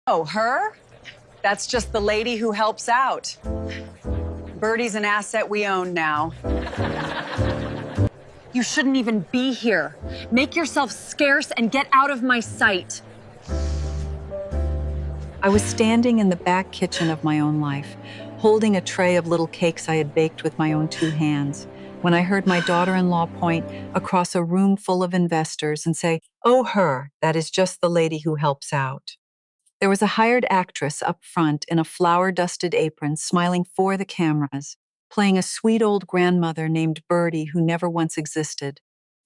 Oh, her? That's just the lady who helps out. Birdie's an asset we own now. You shouldn't even be here. Make yourself scarce and get out of my sight. I was standing in the back kitchen of my own life, holding a tray of little cakes I had baked with my own two hands, when I heard my daughter-in-law point across a room full of investors and say, "Oh, her, that is just the lady who helps out." There was a hired actress up front in a flour-dusted apron, smiling for the cameras, playing a sweet old grandmother named Birdie who never once existed.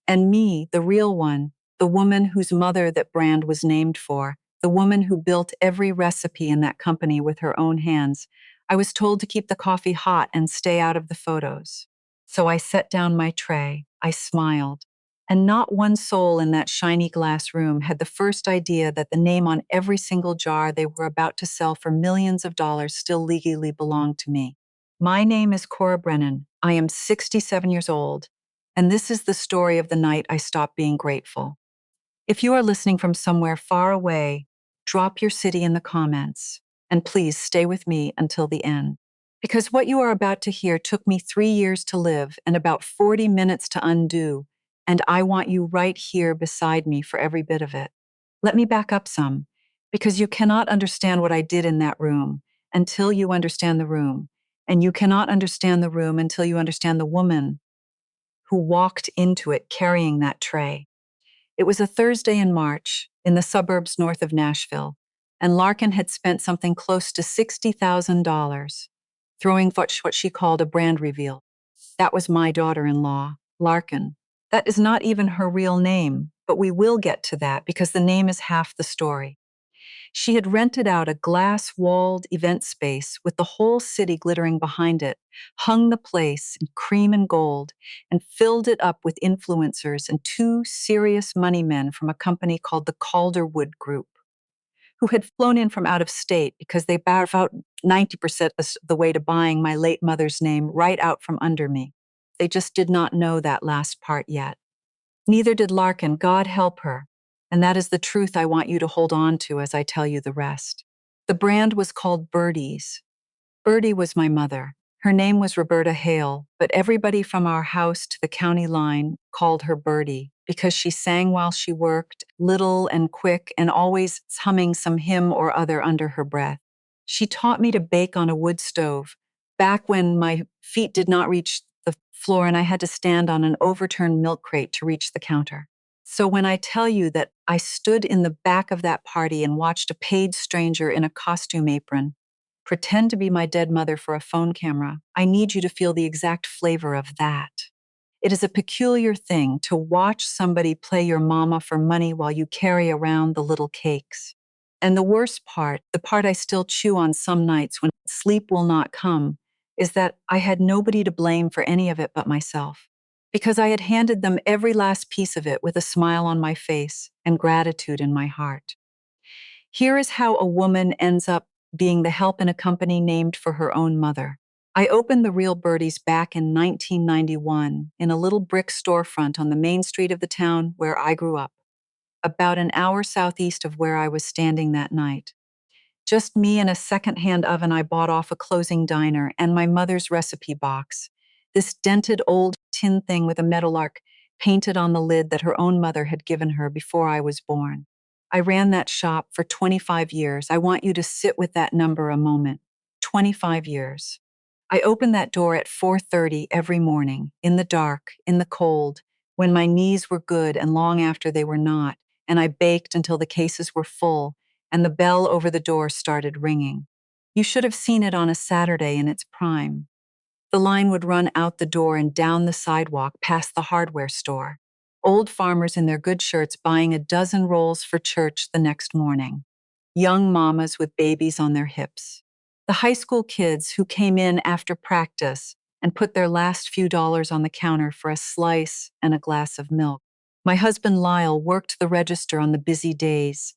And me, the real one, the woman whose mother that brand was named for, the woman who built every recipe in that company with her own hands, I was told to keep the coffee hot and stay out of the photos. So I set down my tray, I smiled, and not one soul in that shiny glass room had the first idea that the name on every single jar they were about to sell for millions of dollars still legally belonged to me. My name is Cora Brennan. I am 67 years old, and this is the story of the night I stopped being grateful. If you are listening from somewhere far away, drop your city in the comments, and please stay with me until the end. Because what you are about to hear took me 3 years to live and about 40 minutes to undo, and I want you right here beside me for every bit of it. Let me back up some, because you cannot understand what I did in that room until you understand the room, and you cannot understand the room until you understand the woman who walked into it carrying that tray. It was a Thursday in March in the suburbs north of Nashville, and Larkin had spent something close to $60,000 throwing what she called a brand reveal. That was my daughter-in-law, Larkin. That is not even her real name, but we will get to that because the name is half the story. She had rented out a glass-walled event space with the whole city glittering behind it, hung the place in cream and gold, and filled it up with influencers and two serious money men from a company called the Calderwood Group, who had flown in from out of state because they bowed about 90% of the way to buying my late mother's name right out from under me. They just did not know that last part yet. Neither did Larkin, God help her. And that is the truth I want you to hold on to as I tell you the rest. The brand was called Birdie's. Birdie was my mother. Her name was Roberta Hale, but everybody from our house to the county line called her Birdie because she sang while she worked, little and quick, and always humming some hymn or other under her breath. She taught me to bake on a wood stove, back when my feet did not reach the floor and I had to stand on an overturned milk crate to reach the counter. So when I tell you that I stood in the back of that party and watched a paid stranger in a costume apron pretend to be my dead mother for a phone camera, I need you to feel the exact flavor of that. It is a peculiar thing to watch somebody play your mama for money while you carry around the little cakes. And the worst part, the part I still chew on some nights when sleep will not come, is that I had nobody to blame for any of it but myself. Because I had handed them every last piece of it with a smile on my face and gratitude in my heart. Here is how a woman ends up being the help in a company named for her own mother. I opened the Real Birdies back in 1991 in a little brick storefront on the main street of the town where I grew up, about an hour southeast of where I was standing that night. Just me and a second-hand oven I bought off a closing diner and my mother's recipe box, this dented old tin thing with a meadowlark painted on the lid that her own mother had given her before I was born. I ran that shop for 25 years. I want you to sit with that number a moment. 25 years. I opened that door at 4:30 every morning, in the dark, in the cold, when my knees were good and long after they were not, and I baked until the cases were full, and the bell over the door started ringing. You should have seen it on a Saturday in its prime. The line would run out the door and down the sidewalk past the hardware store. Old farmers in their good shirts buying a dozen rolls for church the next morning. Young mamas with babies on their hips. The high school kids who came in after practice and put their last few dollars on the counter for a slice and a glass of milk. My husband Lyle worked the register on the busy days,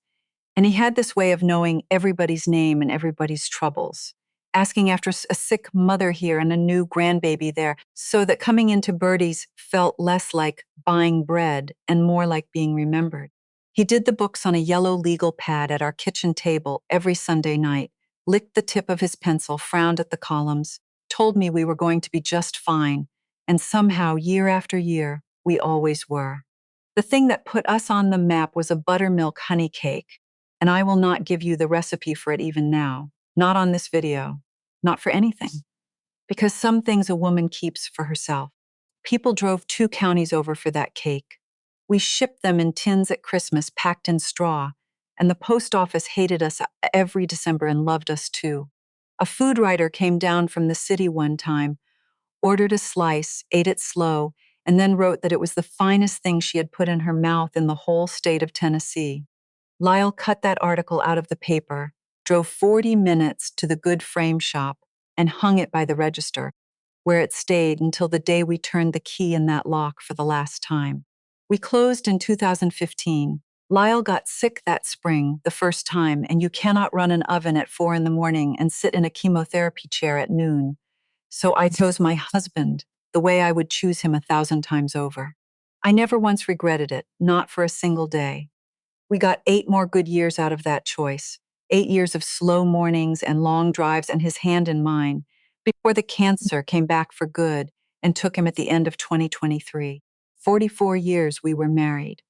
and he had this way of knowing everybody's name and everybody's troubles, asking after a sick mother here and a new grandbaby there, so that coming into Birdie's felt less like buying bread and more like being remembered. He did the books on a yellow legal pad at our kitchen table every Sunday night, licked the tip of his pencil, frowned at the columns, told me we were going to be just fine, and somehow, year after year, we always were. The thing that put us on the map was a buttermilk honey cake, and I will not give you the recipe for it even now, not on this video, not for anything, because some things a woman keeps for herself. People drove 2 counties over for that cake. We shipped them in tins at Christmas, packed in straw, and the post office hated us every December and loved us too. A food writer came down from the city one time, ordered a slice, ate it slow, and then wrote that it was the finest thing she had put in her mouth in the whole state of Tennessee. Lyle cut that article out of the paper, drove 40 minutes to the good frame shop, and hung it by the register, where it stayed until the day we turned the key in that lock for the last time. We closed in 2015. Lyle got sick that spring, the first time, and you cannot run an oven at 4 in the morning and sit in a chemotherapy chair at noon. So I chose my husband the way I would choose him 1,000 times over. I never once regretted it, not for a single day. We got 8 more good years out of that choice, 8 years of slow mornings and long drives and his hand in mine, before the cancer came back for good and took him at the end of 2023. 44 years we were married.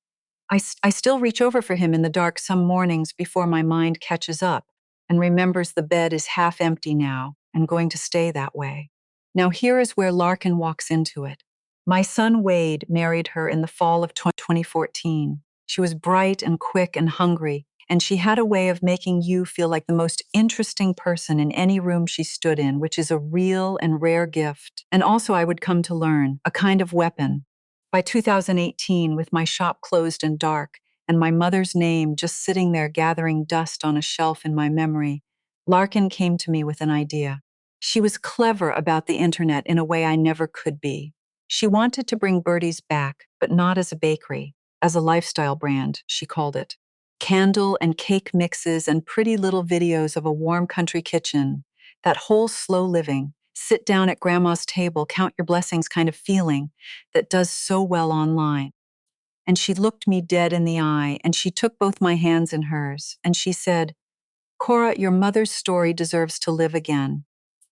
I still reach over for him in the dark some mornings before my mind catches up and remembers the bed is half empty now and going to stay that way. Now here is where Larkin walks into it. My son Wade married her in the fall of 2014. She was bright and quick and hungry, and she had a way of making you feel like the most interesting person in any room she stood in, which is a real and rare gift. And also, I would come to learn, a kind of weapon. By 2018, with my shop closed and dark, and my mother's name just sitting there gathering dust on a shelf in my memory, Larkin came to me with an idea. She was clever about the internet in a way I never could be. She wanted to bring Birdie's back, but not as a bakery, as a lifestyle brand, she called it. Candle and cake mixes and pretty little videos of a warm country kitchen, that whole slow living, sit down at grandma's table, count your blessings kind of feeling that does so well online. And she looked me dead in the eye, and she took both my hands in hers, and she said, "Cora, your mother's story deserves to live again,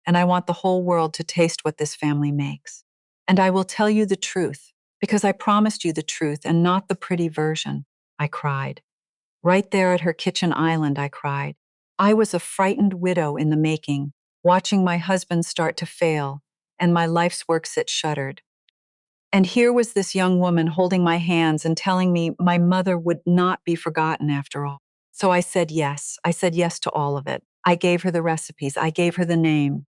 and I want the whole world to taste what this family makes. And I will tell you the truth, because I promised you the truth and not the pretty version," I cried. Right there at her kitchen island, I cried. I was a frightened widow in the making, watching my husband start to fail, and my life's work sit shuttered. And here was this young woman holding my hands and telling me my mother would not be forgotten after all. So I said yes. I said yes to all of it. I gave her the recipes. I gave her the name.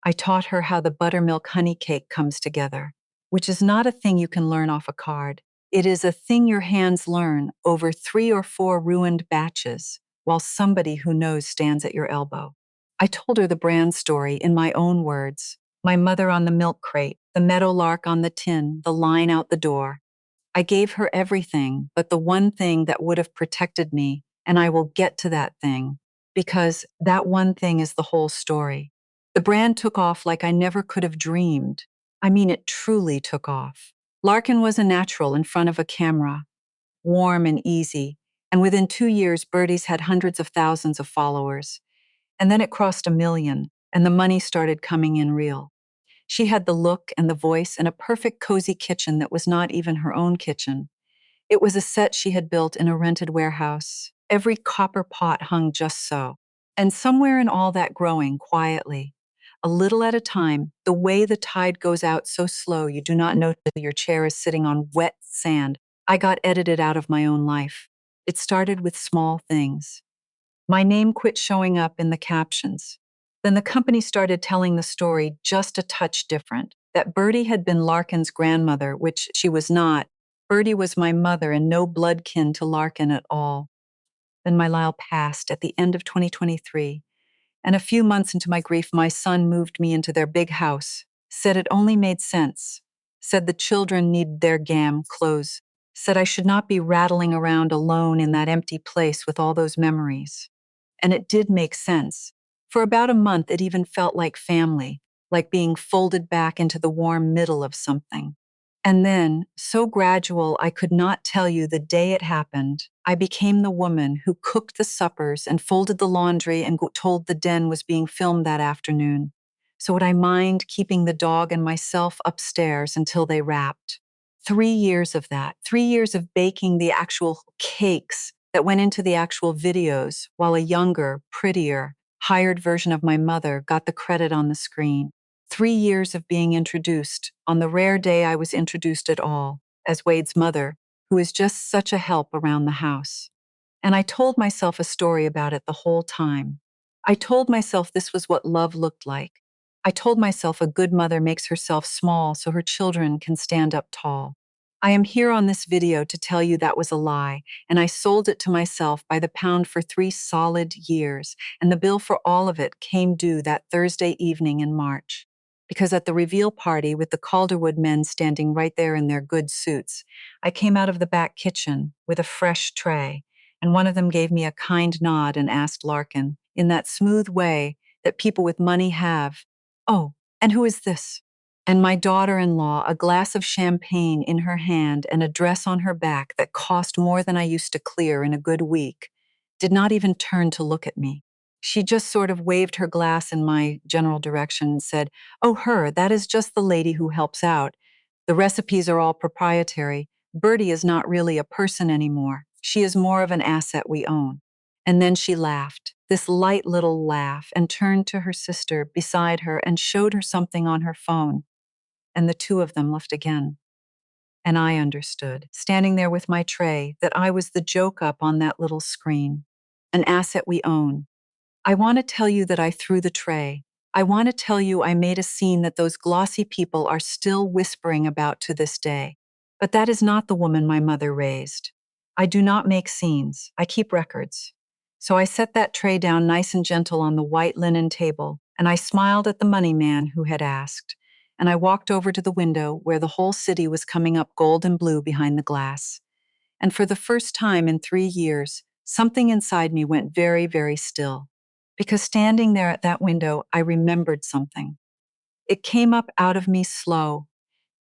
I taught her how the buttermilk honey cake comes together, which is not a thing you can learn off a card. It is a thing your hands learn over 3 or 4 ruined batches while somebody who knows stands at your elbow. I told her the brand story in my own words. My mother on the milk crate, the meadowlark on the tin, the line out the door. I gave her everything but the one thing that would have protected me, and I will get to that thing, because that one thing is the whole story. The brand took off like I never could have dreamed. I mean, it truly took off. Larkin was a natural in front of a camera, warm and easy, and within 2 years, Birdie's had hundreds of thousands of followers. And then it crossed 1 million, and the money started coming in real. She had the look and the voice and a perfect cozy kitchen that was not even her own kitchen. It was a set she had built in a rented warehouse. Every copper pot hung just so. And somewhere in all that growing, quietly, a little at a time, the way the tide goes out so slow you do not know till your chair is sitting on wet sand, I got edited out of my own life. It started with small things. My name quit showing up in the captions. Then the company started telling the story just a touch different, that Birdie had been Larkin's grandmother, which she was not. Birdie was my mother and no blood kin to Larkin at all. Then my Lyle passed at the end of 2023, and a few months into my grief, my son moved me into their big house, said it only made sense, said the children needed their clothes, said I should not be rattling around alone in that empty place with all those memories. And it did make sense. For about a month, it even felt like family, like being folded back into the warm middle of something. And then, so gradual I could not tell you the day it happened, I became the woman who cooked the suppers and folded the laundry and told the den was being filmed that afternoon. So would I mind keeping the dog and myself upstairs until they wrapped? 3 years of that, 3 years of baking the actual cakes that went into the actual videos, while a younger, prettier, hired version of my mother got the credit on the screen. 3 years of being introduced, on the rare day I was introduced at all, as Wade's mother, who is just such a help around the house. And I told myself a story about it the whole time. I told myself this was what love looked like. I told myself a good mother makes herself small so her children can stand up tall. I am here on this video to tell you that was a lie, and I sold it to myself by the pound for 3 solid years, and the bill for all of it came due that Thursday evening in March. Because at the reveal party with the Calderwood men standing right there in their good suits, I came out of the back kitchen with a fresh tray, and one of them gave me a kind nod and asked Larkin, in that smooth way that people with money have, "Oh, and who is this?" And my daughter-in-law, a glass of champagne in her hand and a dress on her back that cost more than I used to clear in a good week, did not even turn to look at me. She just sort of waved her glass in my general direction and said, "Oh, her, that is just the lady who helps out. The recipes are all proprietary. Bertie is not really a person anymore. She is more of an asset we own." And then she laughed, this light little laugh, and turned to her sister beside her and showed her something on her phone. And the two of them left again. And I understood, standing there with my tray, that I was the joke up on that little screen, an asset we own. I want to tell you that I threw the tray. I want to tell you I made a scene that those glossy people are still whispering about to this day. But that is not the woman my mother raised. I do not make scenes. I keep records. So I set that tray down nice and gentle on the white linen table, and I smiled at the money man who had asked, and I walked over to the window where the whole city was coming up gold and blue behind the glass. And for the first time in 3 years, something inside me went very, very still. Because standing there at that window, I remembered something. It came up out of me slow,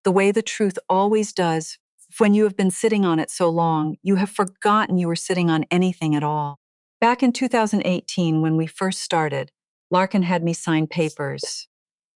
the way the truth always does. When you have been sitting on it so long, you have forgotten you were sitting on anything at all. Back in 2018, when we first started, Larkin had me sign papers,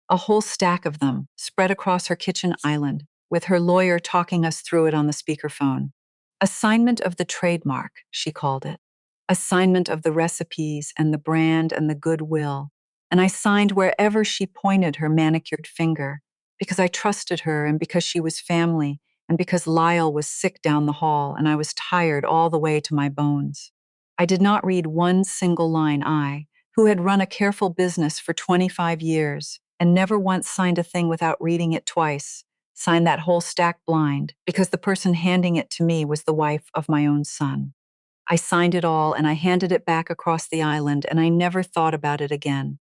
a whole stack of them, spread across her kitchen island, with her lawyer talking us through it on the speakerphone. Assignment of the trademark, she called it. Assignment of the recipes and the brand and the goodwill. And I signed wherever she pointed her manicured finger, because I trusted her and because she was family and because Lyle was sick down the hall and I was tired all the way to my bones. I did not read one single line. I, who had run a careful business for 25 years and never once signed a thing without reading it twice, signed that whole stack blind because the person handing it to me was the wife of my own son. I signed it all and I handed it back across the island and I never thought about it again.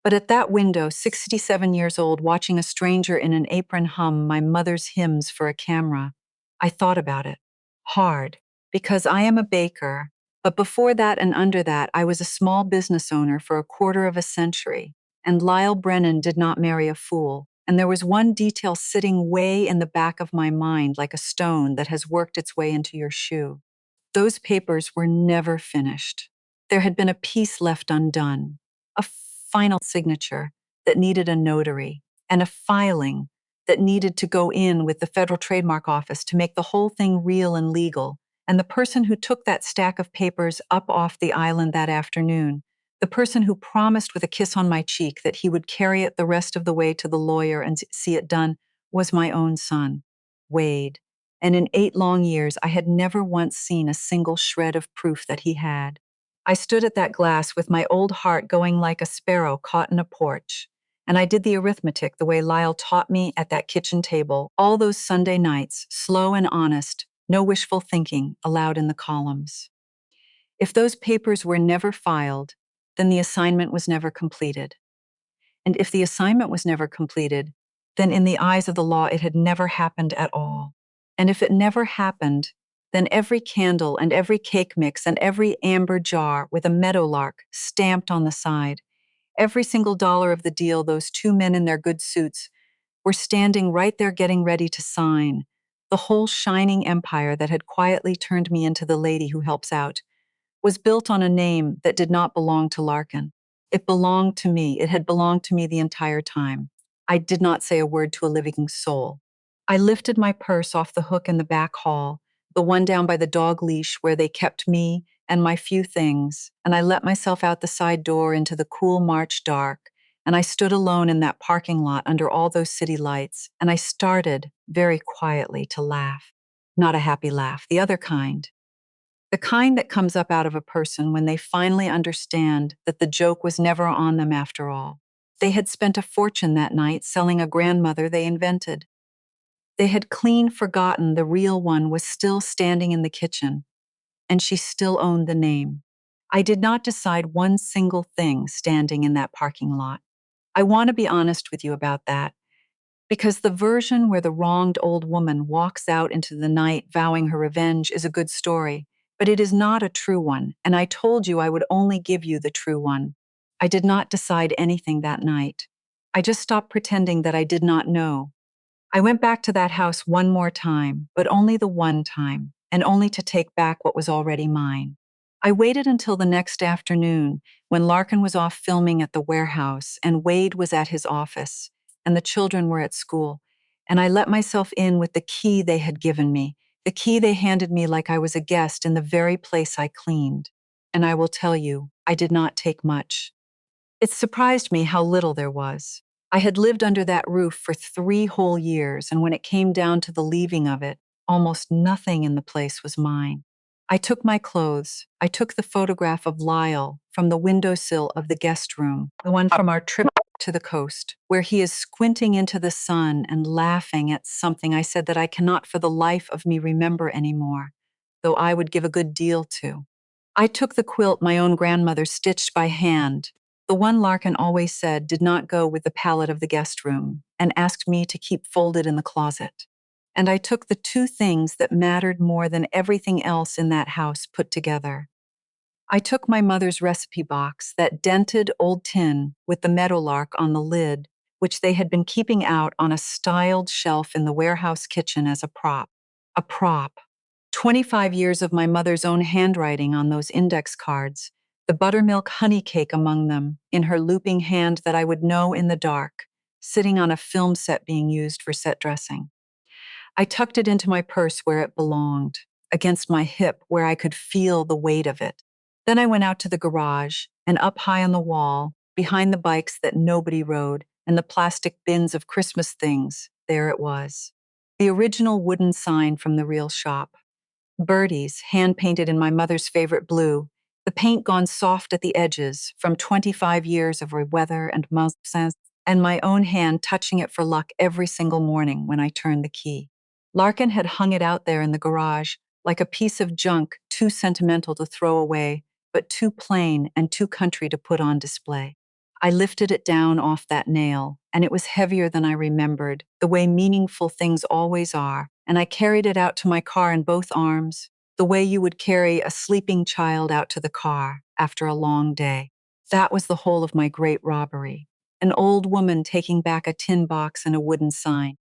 But at that window, 67 years old, watching a stranger in an apron hum my mother's hymns for a camera, I thought about it. Hard, because I am a baker, but before that and under that, I was a small business owner for a quarter of a century, and Lyle Brennan did not marry a fool, and there was one detail sitting way in the back of my mind like a stone that has worked its way into your shoe. Those papers were never finished. There had been a piece left undone, a final signature that needed a notary, and a filing that needed to go in with the Federal Trademark Office to make the whole thing real and legal. And the person who took that stack of papers up off the island that afternoon, the person who promised with a kiss on my cheek that he would carry it the rest of the way to the lawyer and see it done, was my own son, Wade. And in 8 long years, I had never once seen a single shred of proof that he had. I stood at that glass with my old heart going like a sparrow caught in a porch, and I did the arithmetic the way Lyle taught me at that kitchen table all those Sunday nights, slow and honest, no wishful thinking allowed in the columns. If those papers were never filed, then the assignment was never completed. And if the assignment was never completed, then in the eyes of the law it had never happened at all. And if it never happened, then every candle and every cake mix and every amber jar with a meadowlark stamped on the side, every single dollar of the deal those two men in their good suits were standing right there getting ready to sign. The whole shining empire that had quietly turned me into the lady who helps out was built on a name that did not belong to Larkin. It belonged to me. It had belonged to me the entire time. I did not say a word to a living soul. I lifted my purse off the hook in the back hall, the one down by the dog leash where they kept me and my few things, and I let myself out the side door into the cool March dark, and I stood alone in that parking lot under all those city lights, and I started, very quietly, to laugh. Not a happy laugh, the other kind. The kind that comes up out of a person when they finally understand that the joke was never on them after all. They had spent a fortune that night selling a grandmother they invented. They had clean forgotten the real one was still standing in the kitchen, and she still owned the name. I did not decide one single thing standing in that parking lot. I want to be honest with you about that, because the version where the wronged old woman walks out into the night vowing her revenge is a good story, but it is not a true one, and I told you I would only give you the true one. I did not decide anything that night. I just stopped pretending that I did not know. I went back to that house one more time, but only the one time, and only to take back what was already mine. I waited until the next afternoon when Larkin was off filming at the warehouse and Wade was at his office and the children were at school, and I let myself in with the key they had given me, the key they handed me like I was a guest in the very place I cleaned. And I will tell you, I did not take much. It surprised me how little there was. I had lived under that roof for 3 whole years, and when it came down to the leaving of it, almost nothing in the place was mine. I took my clothes. I took the photograph of Lyle from the windowsill of the guest room, the one from our trip to the coast, where he is squinting into the sun and laughing at something I said that I cannot for the life of me remember anymore, though I would give a good deal to. I took the quilt my own grandmother stitched by hand, the one Larkin always said did not go with the palette of the guest room, and asked me to keep folded in the closet. And I took the 2 things that mattered more than everything else in that house put together. I took my mother's recipe box, that dented old tin with the meadowlark on the lid, which they had been keeping out on a styled shelf in the warehouse kitchen as a prop. A prop. 25 years of my mother's own handwriting on those index cards, the buttermilk honey cake among them, in her looping hand that I would know in the dark, sitting on a film set being used for set dressing. I tucked it into my purse where it belonged, against my hip where I could feel the weight of it. Then I went out to the garage, and up high on the wall, behind the bikes that nobody rode, and the plastic bins of Christmas things, there it was. The original wooden sign from the real shop. Birdies, hand-painted in my mother's favorite blue, the paint gone soft at the edges from 25 years of weather and months, and my own hand touching it for luck every single morning when I turned the key. Larkin had hung it out there in the garage, like a piece of junk too sentimental to throw away, but too plain and too country to put on display. I lifted it down off that nail, and it was heavier than I remembered, the way meaningful things always are, and I carried it out to my car in both arms, the way you would carry a sleeping child out to the car after a long day. That was the whole of my great robbery. An old woman taking back a tin box and a wooden sign.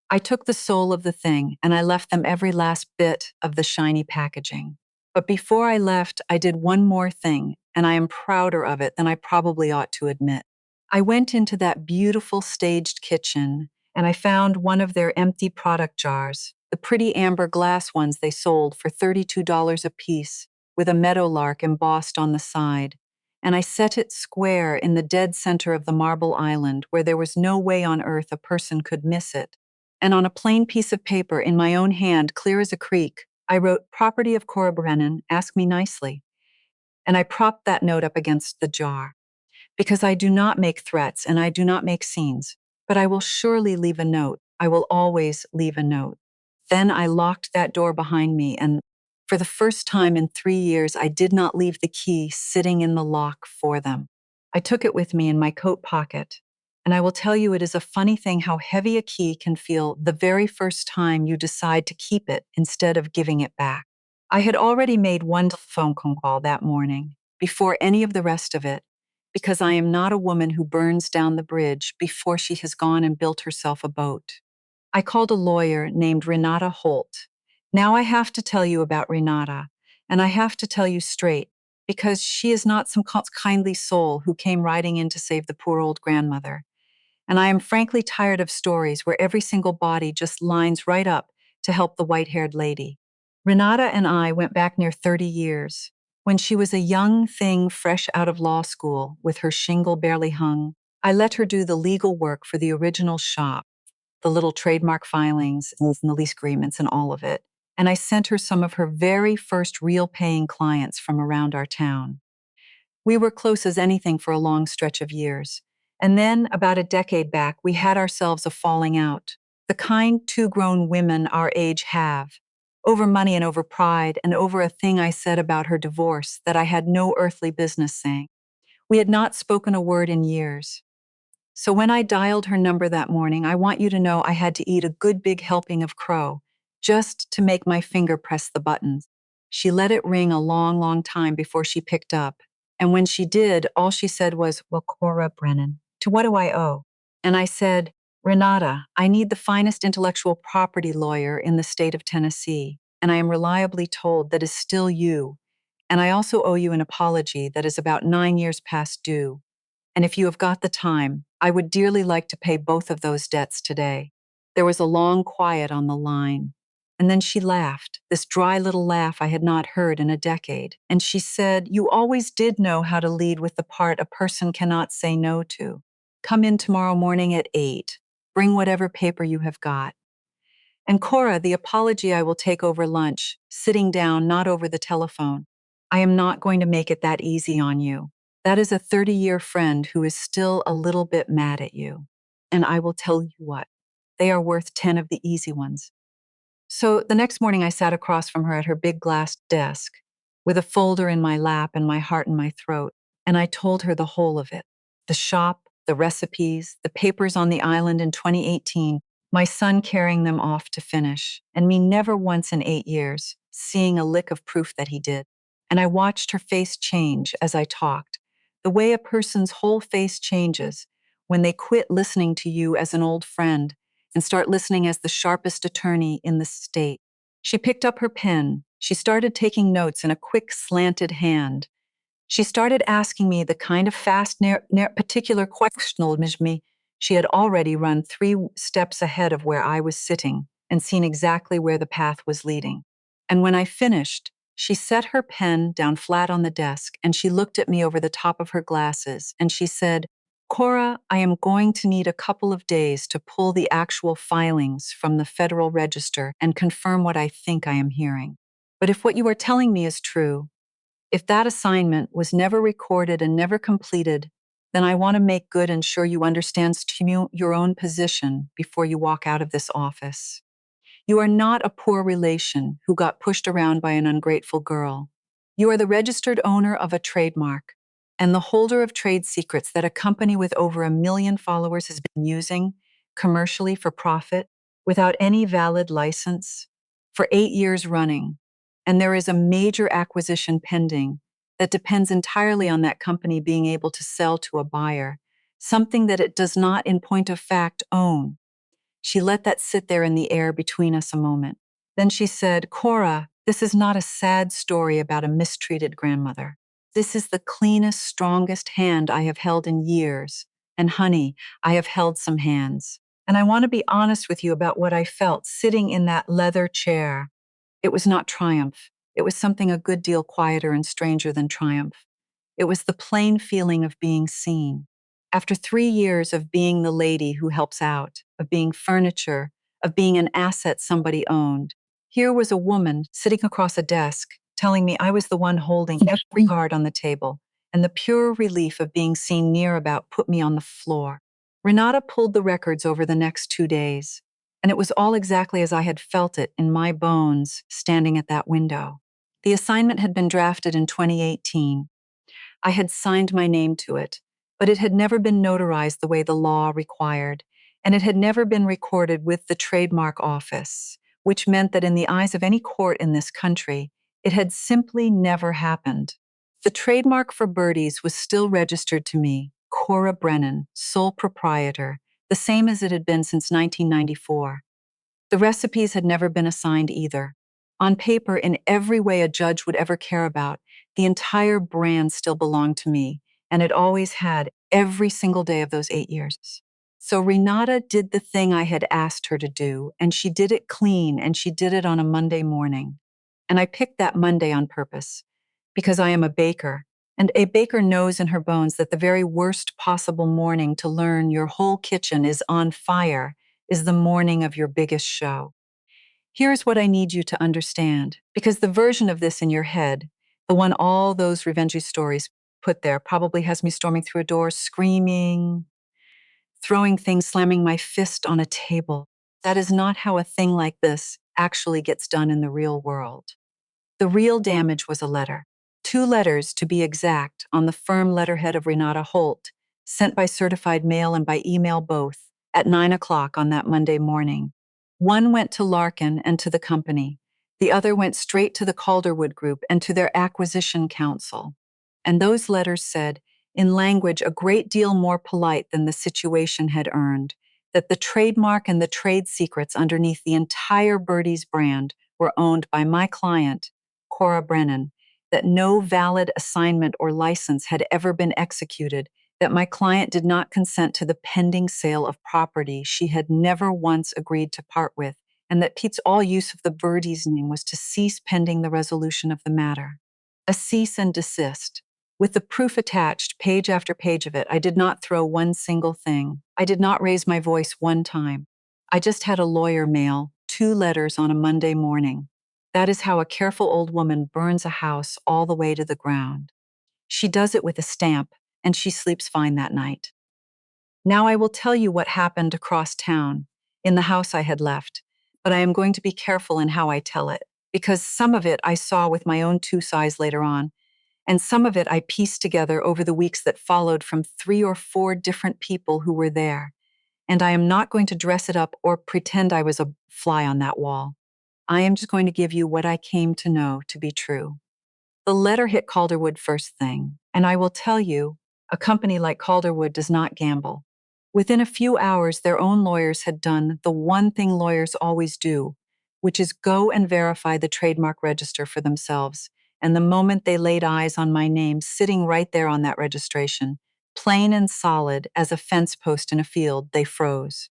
I took the soul of the thing, and I left them every last bit of the shiny packaging. But before I left, I did one more thing, and I am prouder of it than I probably ought to admit. I went into that beautiful staged kitchen, and I found one of their empty product jars, the pretty amber glass ones they sold for $32 a piece, with a meadowlark embossed on the side, and I set it square in the dead center of the marble island where there was no way on earth a person could miss it. And on a plain piece of paper in my own hand, clear as a creek, I wrote, "Property of Cora Brennan, ask me nicely." And I propped that note up against the jar. Because I do not make threats and I do not make scenes, but I will surely leave a note. I will always leave a note. Then I locked that door behind me, and for the first time in 3 years, I did not leave the key sitting in the lock for them. I took it with me in my coat pocket, and I will tell you it is a funny thing how heavy a key can feel the very first time you decide to keep it instead of giving it back. I had already made one phone call that morning, before any of the rest of it, because I am not a woman who burns down the bridge before she has gone and built herself a boat. I called a lawyer named Renata Holt. Now I have to tell you about Renata, and I have to tell you straight, because she is not some kindly soul who came riding in to save the poor old grandmother. And I am frankly tired of stories where every single body just lines right up to help the white-haired lady. Renata and I went back near 30 years. When she was a young thing fresh out of law school, with her shingle barely hung, I let her do the legal work for the original shop, the little trademark filings and the lease agreements and all of it. And I sent her some of her very first real paying clients from around our town. We were close as anything for a long stretch of years. And then, about a decade back, we had ourselves a falling out. The kind two grown women our age have. Over money and over pride, and over a thing I said about her divorce that I had no earthly business saying. We had not spoken a word in years. So when I dialed her number that morning, I want you to know I had to eat a good big helping of crow just to make my finger press the buttons. She let it ring a long, long time before she picked up. And when she did, all she said was, "Well, Cora Brennan, to what do I owe?" And I said, "Renata, I need the finest intellectual property lawyer in the state of Tennessee, and I am reliably told that is still you. And I also owe you an apology that is about 9 years past due. And if you have got the time, I would dearly like to pay both of those debts today." There was a long quiet on the line. And then she laughed, this dry little laugh I had not heard in a decade. And she said, "You always did know how to lead with the part a person cannot say no to. Come in tomorrow morning at 8. Bring whatever paper you have got. And Cora, the apology I will take over lunch, sitting down, not over the telephone. I am not going to make it that easy on you. That is a 30-year friend who is still a little bit mad at you. And I will tell you what, they are worth 10 of the easy ones." So the next morning I sat across from her at her big glass desk, with a folder in my lap and my heart in my throat, and I told her the whole of it. The shop, the recipes, the papers on the island in 2018, my son carrying them off to finish, and me never once in 8 years seeing a lick of proof that he did. And I watched her face change as I talked, the way a person's whole face changes when they quit listening to you as an old friend and start listening as the sharpest attorney in the state. She picked up her pen. She started taking notes in a quick, slanted hand. She started asking me the kind of fast, particular questions me. She had already run 3 steps ahead of where I was sitting and seen exactly where the path was leading. And when I finished, she set her pen down flat on the desk and she looked at me over the top of her glasses and she said, "Cora, I am going to need a couple of days to pull the actual filings from the Federal Register and confirm what I think I am hearing. But if what you are telling me is true, if that assignment was never recorded and never completed, then I want to make good and sure you understand your own position before you walk out of this office. You are not a poor relation who got pushed around by an ungrateful girl. You are the registered owner of a trademark and the holder of trade secrets that a company with over 1 million followers has been using commercially for profit without any valid license for 8 years running. And there is a major acquisition pending that depends entirely on that company being able to sell to a buyer, something that it does not, in point of fact, own." She let that sit there in the air between us a moment. Then she said, "Cora, this is not a sad story about a mistreated grandmother. This is the cleanest, strongest hand I have held in years. And honey, I have held some hands. And I want to be honest with you about what I felt sitting in that leather chair. It was not triumph. It was something a good deal quieter and stranger than triumph. It was the plain feeling of being seen. After 3 years of being the lady who helps out, of being furniture, of being an asset somebody owned, here was a woman sitting across a desk telling me I was the one holding every card on the table, and the pure relief of being seen near about put me on the floor. Renata pulled the records over the next 2 days, and it was all exactly as I had felt it in my bones standing at that window. The assignment had been drafted in 2018. I had signed my name to it, but it had never been notarized the way the law required, and it had never been recorded with the trademark office, which meant that in the eyes of any court in this country, it had simply never happened. The trademark for Birdies was still registered to me, Cora Brennan, sole proprietor, the same as it had been since 1994. The recipes had never been assigned either. On paper, in every way a judge would ever care about, the entire brand still belonged to me, and it always had every single day of those 8 years. So Renata did the thing I had asked her to do, and she did it clean, and she did it on a Monday morning. And I picked that Monday on purpose, because I am a baker, and a baker knows in her bones that the very worst possible morning to learn your whole kitchen is on fire is the morning of your biggest show. Here's what I need you to understand, because the version of this in your head, the one all those revenge stories put there, probably has me storming through a door, screaming, throwing things, slamming my fist on a table. That is not how a thing like this actually gets done in the real world. The real damage was a letter. 2 letters, to be exact, on the firm letterhead of Renata Holt, sent by certified mail and by email both, at 9 o'clock on that Monday morning. One went to Larkin and to the company. The other went straight to the Calderwood Group and to their acquisition counsel. And those letters said, in language a great deal more polite than the situation had earned, that the trademark and the trade secrets underneath the entire Birdie's brand were owned by my client, Cora Brennan, that no valid assignment or license had ever been executed, that my client did not consent to the pending sale of property she had never once agreed to part with, and that Pete's all use of the Birdie's name was to cease pending the resolution of the matter. A cease and desist. With the proof attached, page after page of it, I did not throw one single thing. I did not raise my voice one time. I just had a lawyer mail 2 letters on a Monday morning. That is how a careful old woman burns a house all the way to the ground. She does it with a stamp, and she sleeps fine that night. Now I will tell you what happened across town, in the house I had left, but I am going to be careful in how I tell it, because some of it I saw with my own 2 eyes later on, and some of it I pieced together over the weeks that followed from 3 or 4 different people who were there, and I am not going to dress it up or pretend I was a fly on that wall. I am just going to give you what I came to know to be true. The letter hit Calderwood first thing, and I will tell you, a company like Calderwood does not gamble. Within a few hours, their own lawyers had done the one thing lawyers always do, which is go and verify the trademark register for themselves. And the moment they laid eyes on my name sitting right there on that registration, plain and solid as a fence post in a field, they froze.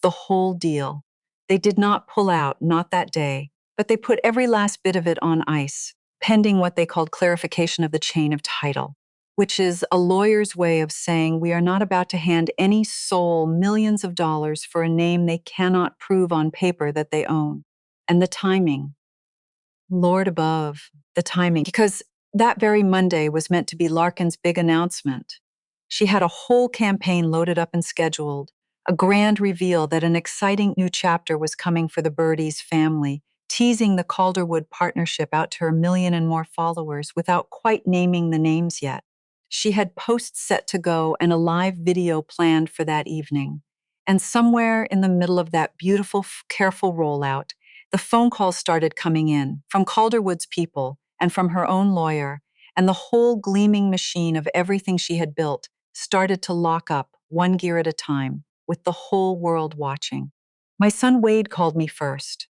The whole deal. They did not pull out, not that day, but they put every last bit of it on ice, pending what they called clarification of the chain of title, which is a lawyer's way of saying we are not about to hand any soul millions of dollars for a name they cannot prove on paper that they own. And the timing, Lord above, the timing, because that very Monday was meant to be Larkin's big announcement. She had a whole campaign loaded up and scheduled, a grand reveal that an exciting new chapter was coming for the Birdies family, teasing the Calderwood partnership out to her million and more followers without quite naming the names yet. She had posts set to go and a live video planned for that evening. And somewhere in the middle of that beautiful, careful rollout, the phone calls started coming in from Calderwood's people and from her own lawyer, and the whole gleaming machine of everything she had built started to lock up, one gear at a time, with the whole world watching. My son Wade called me first.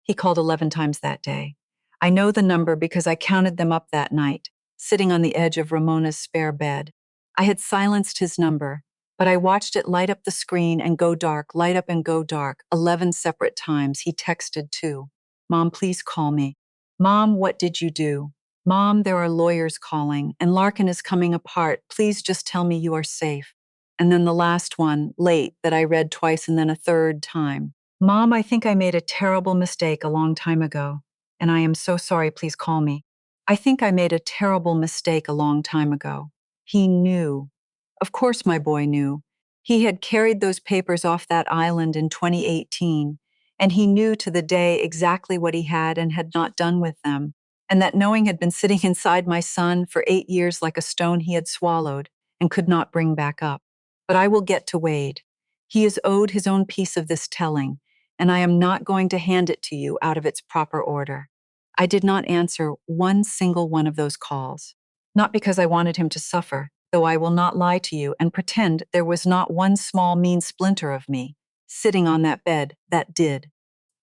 He called 11 times that day. I know the number because I counted them up that night, sitting on the edge of Ramona's spare bed. I had silenced his number, but I watched it light up the screen and go dark, light up and go dark, 11 separate times. He texted too. Mom, please call me. Mom, what did you do? Mom, there are lawyers calling, and Larkin is coming apart. Please just tell me you are safe. And then the last one, late, that I read twice and then a third time. Mom, I think I made a terrible mistake a long time ago, and I am so sorry. Please call me. I think I made a terrible mistake a long time ago. He knew. Of course my boy knew. He had carried those papers off that island in 2018, and he knew to the day exactly what he had and had not done with them, and that knowing had been sitting inside my son for 8 years like a stone he had swallowed and could not bring back up. But I will get to Wade. He is owed his own piece of this telling, and I am not going to hand it to you out of its proper order. I did not answer one single one of those calls. Not because I wanted him to suffer, though I will not lie to you and pretend there was not one small mean splinter of me sitting on that bed that did.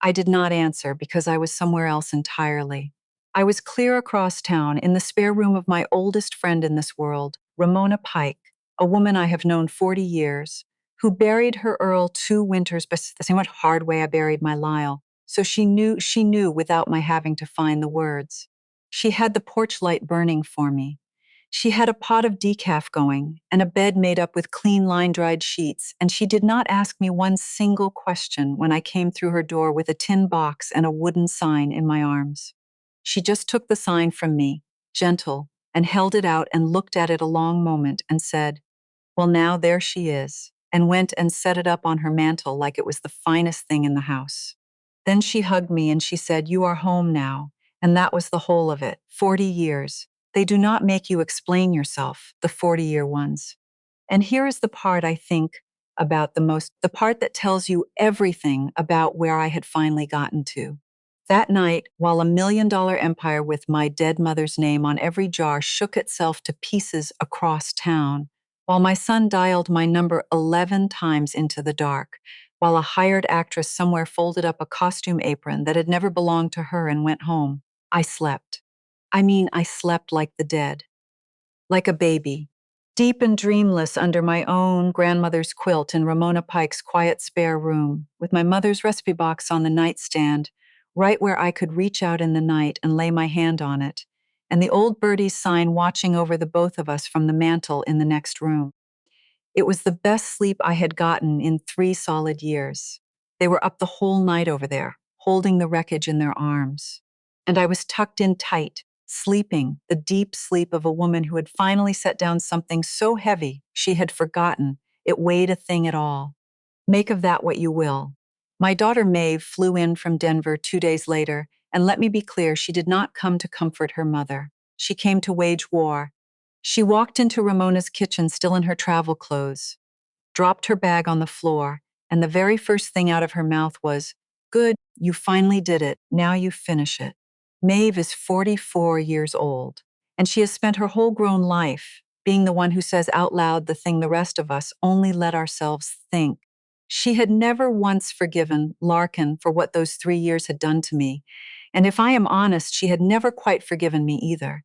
I did not answer because I was somewhere else entirely. I was clear across town in the spare room of my oldest friend in this world, Ramona Pike, a woman I have known 40 years, who buried her Earl 2 winters the same hard way I buried my Lyle, so she knew without my having to find the words. She had the porch light burning for me. She had a pot of decaf going and a bed made up with clean line-dried sheets, and she did not ask me one single question when I came through her door with a tin box and a wooden sign in my arms. She just took the sign from me, gentle, and held it out and looked at it a long moment and said, "Well, now there she is," and went and set it up on her mantel like it was the finest thing in the house. Then she hugged me and she said, "You are home now." And that was the whole of it. 40 years. They do not make you explain yourself, the 40-year ones. And here is the part I think about the most, the part that tells you everything about where I had finally gotten to. That night, while $1 million empire with my dead mother's name on every jar shook itself to pieces across town, while my son dialed my number 11 times into the dark, while a hired actress somewhere folded up a costume apron that had never belonged to her and went home, I slept. I slept like the dead, like a baby, deep and dreamless under my own grandmother's quilt in Ramona Pike's quiet spare room, with my mother's recipe box on the nightstand, right where I could reach out in the night and lay my hand on it, and the old birdie's sign watching over the both of us from the mantel in the next room. It was the best sleep I had gotten in 3 solid years. They were up the whole night over there, holding the wreckage in their arms. And I was tucked in tight, sleeping, the deep sleep of a woman who had finally set down something so heavy she had forgotten it weighed a thing at all. Make of that what you will. My daughter Maeve flew in from Denver 2 days later, and let me be clear, she did not come to comfort her mother. She came to wage war. She walked into Ramona's kitchen still in her travel clothes, dropped her bag on the floor, and the very first thing out of her mouth was, "Good, you finally did it. Now you finish it." Maeve is 44 years old, and she has spent her whole grown life being the one who says out loud the thing the rest of us only let ourselves think. She had never once forgiven Larkin for what those 3 years had done to me, and if I am honest, she had never quite forgiven me either,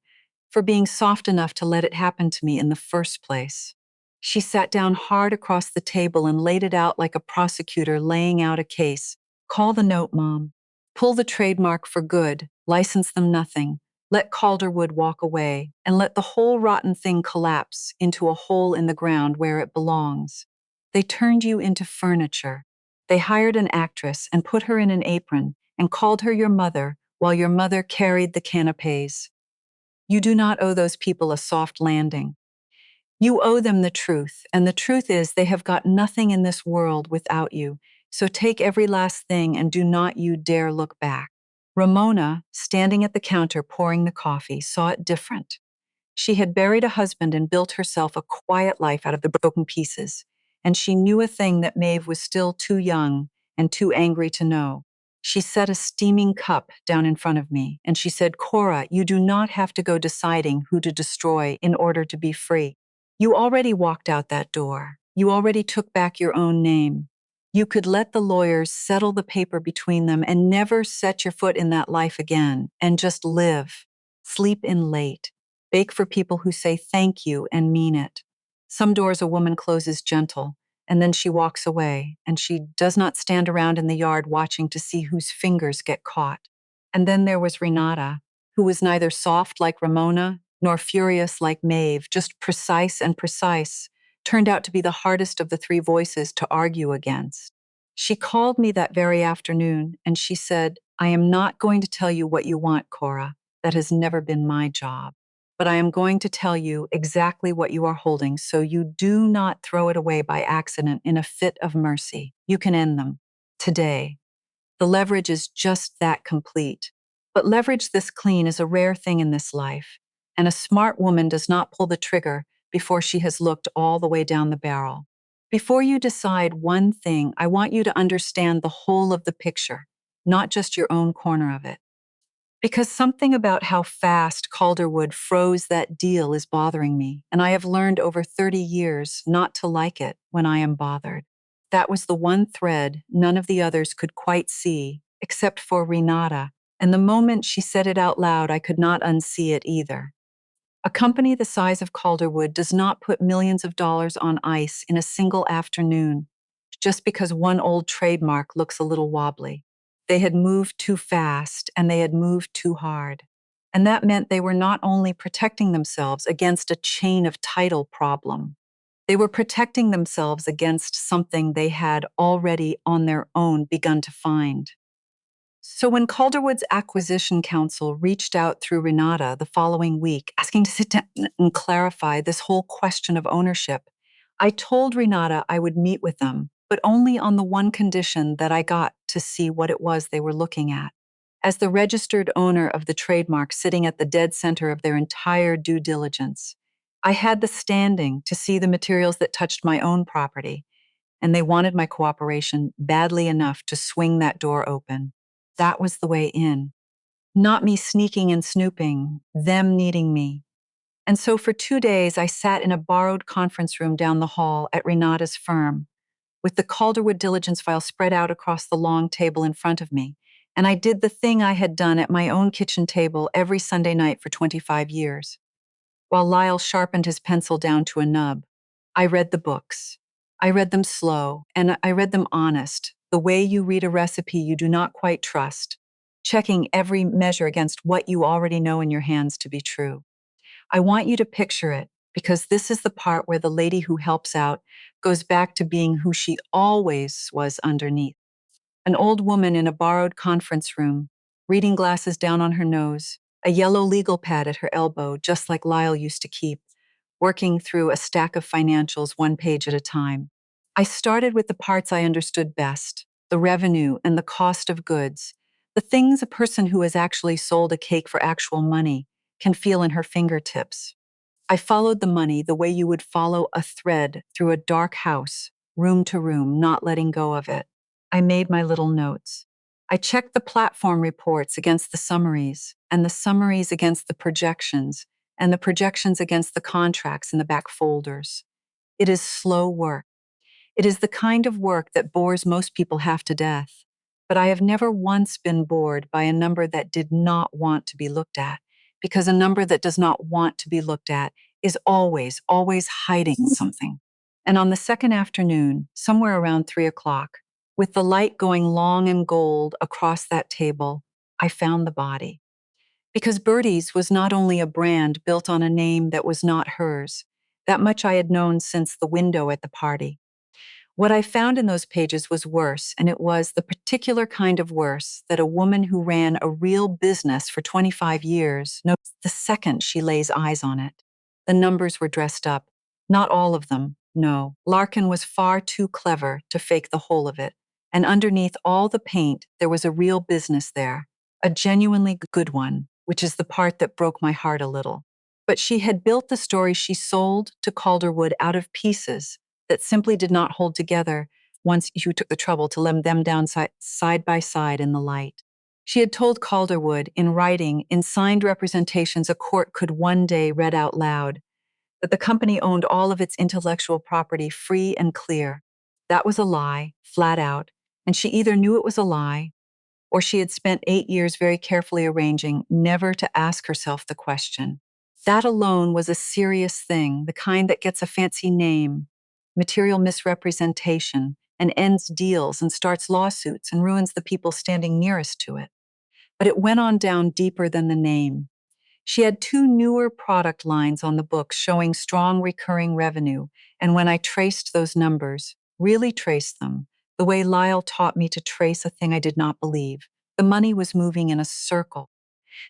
for being soft enough to let it happen to me in the first place. She sat down hard across the table and laid it out like a prosecutor laying out a case. "Call the note, Mom. Pull the trademark for good, license them nothing. Let Calderwood walk away, and let the whole rotten thing collapse into a hole in the ground where it belongs. They turned you into furniture. They hired an actress and put her in an apron and called her your mother while your mother carried the canapes. You do not owe those people a soft landing. You owe them the truth, and the truth is they have got nothing in this world without you, so take every last thing and do not you dare look back." Ramona, standing at the counter pouring the coffee, saw it different. She had buried a husband and built herself a quiet life out of the broken pieces, and she knew a thing that Maeve was still too young and too angry to know. She set a steaming cup down in front of me, and she said, "Cora, you do not have to go deciding who to destroy in order to be free. You already walked out that door. You already took back your own name. You could let the lawyers settle the paper between them and never set your foot in that life again and just live. Sleep in late. Bake for people who say thank you and mean it. Some doors a woman closes gentle, and then she walks away, and she does not stand around in the yard watching to see whose fingers get caught." And then there was Renata, who was neither soft like Ramona nor furious like Maeve, just precise and precise, turned out to be the hardest of the three voices to argue against. She called me that very afternoon, and she said, "I am not going to tell you what you want, Cora. That has never been my job. But I am going to tell you exactly what you are holding so you do not throw it away by accident in a fit of mercy. You can end them. Today. The leverage is just that complete. But leverage this clean is a rare thing in this life, and a smart woman does not pull the trigger before she has looked all the way down the barrel. Before you decide one thing, I want you to understand the whole of the picture, not just your own corner of it. Because something about how fast Calderwood froze that deal is bothering me, and I have learned over 30 years not to like it when I am bothered. That was the one thread none of the others could quite see, except for Renata, and the moment she said it out loud, I could not unsee it either. A company the size of Calderwood does not put millions of dollars on ice in a single afternoon, just because one old trademark looks a little wobbly. They had moved too fast and they had moved too hard. And that meant they were not only protecting themselves against a chain of title problem, they were protecting themselves against something they had already on their own begun to find. So when Calderwood's acquisition counsel reached out through Renata the following week, asking to sit down and clarify this whole question of ownership, I told Renata I would meet with them, but only on the one condition that I got to see what it was they were looking at. As the registered owner of the trademark sitting at the dead center of their entire due diligence, I had the standing to see the materials that touched my own property, and they wanted my cooperation badly enough to swing that door open. That was the way in. Not me sneaking and snooping, them needing me. And so for 2 days, I sat in a borrowed conference room down the hall at Renata's firm, with the Calderwood diligence file spread out across the long table in front of me. And I did the thing I had done at my own kitchen table every Sunday night for 25 years. While Lyle sharpened his pencil down to a nub, I read the books. I read them slow, and I read them honest, the way you read a recipe you do not quite trust, checking every measure against what you already know in your hands to be true. I want you to picture it, because this is the part where the lady who helps out goes back to being who she always was underneath. An old woman in a borrowed conference room, reading glasses down on her nose, a yellow legal pad at her elbow, just like Lyle used to keep, working through a stack of financials one page at a time. I started with the parts I understood best, the revenue and the cost of goods, the things a person who has actually sold a cake for actual money can feel in her fingertips. I followed the money the way you would follow a thread through a dark house, room to room, not letting go of it. I made my little notes. I checked the platform reports against the summaries, and the summaries against the projections, and the projections against the contracts in the back folders. It is slow work. It is the kind of work that bores most people half to death. But I have never once been bored by a number that did not want to be looked at, because a number that does not want to be looked at is always, always hiding something. And on the second afternoon, somewhere around 3 o'clock, with the light going long and gold across that table, I found the body. Because Bertie's was not only a brand built on a name that was not hers, that much I had known since the window at the party. What I found in those pages was worse, and it was the particular kind of worse that a woman who ran a real business for 25 years knows the second she lays eyes on it. The numbers were dressed up. Not all of them, no. Larkin was far too clever to fake the whole of it. And underneath all the paint, there was a real business there, a genuinely good one, which is the part that broke my heart a little. But she had built the story she sold to Calderwood out of pieces that simply did not hold together once you took the trouble to lay them down side by side in the light. She had told Calderwood, in writing, in signed representations a court could one day read out loud, that the company owned all of its intellectual property free and clear. That was a lie, flat out, and she either knew it was a lie, or she had spent 8 years very carefully arranging never to ask herself the question. That alone was a serious thing, the kind that gets a fancy name, material misrepresentation, and ends deals and starts lawsuits and ruins the people standing nearest to it. But it went on down deeper than the name. She had 2 newer product lines on the books showing strong recurring revenue, and when I traced those numbers, really traced them, the way Lyle taught me to trace a thing I did not believe, the money was moving in a circle.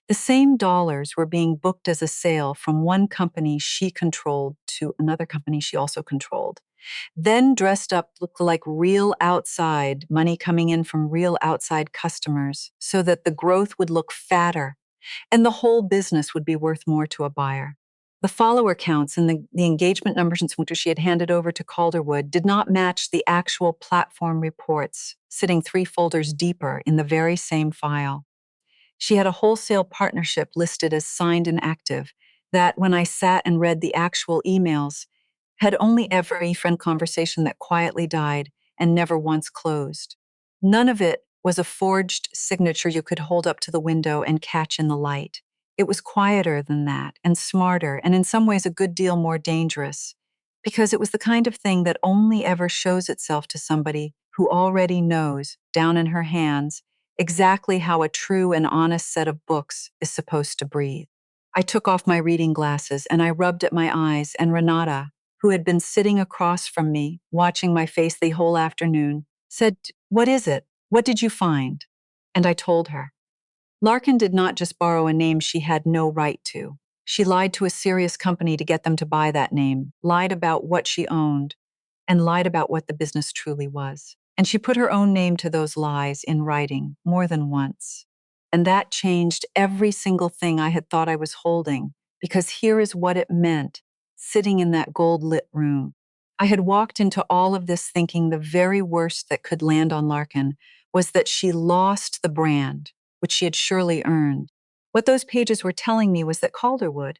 The same dollars were being booked as a sale from one company she controlled to another company she also controlled. Then dressed up looked like real outside, money coming in from real outside customers, so that the growth would look fatter and the whole business would be worth more to a buyer. The follower counts and the engagement numbers which she had handed over to Calderwood did not match the actual platform reports, sitting 3 folders deeper in the very same file. She had a wholesale partnership listed as signed and active, that when I sat and read the actual emails, had only every friend conversation that quietly died and never once closed. None of it was a forged signature you could hold up to the window and catch in the light. It was quieter than that, and smarter, and in some ways a good deal more dangerous, because it was the kind of thing that only ever shows itself to somebody who already knows, down in her hands, exactly how a true and honest set of books is supposed to breathe. I took off my reading glasses and I rubbed at my eyes, and Renata, who had been sitting across from me, watching my face the whole afternoon, said, "What is it? What did you find?" And I told her. Larkin did not just borrow a name she had no right to. She lied to a serious company to get them to buy that name, lied about what she owned, and lied about what the business truly was. And she put her own name to those lies in writing more than once. And that changed every single thing I had thought I was holding, because here is what it meant, sitting in that gold-lit room. I had walked into all of this thinking the very worst that could land on Larkin was that she lost the brand, which she had surely earned. What those pages were telling me was that Calderwood,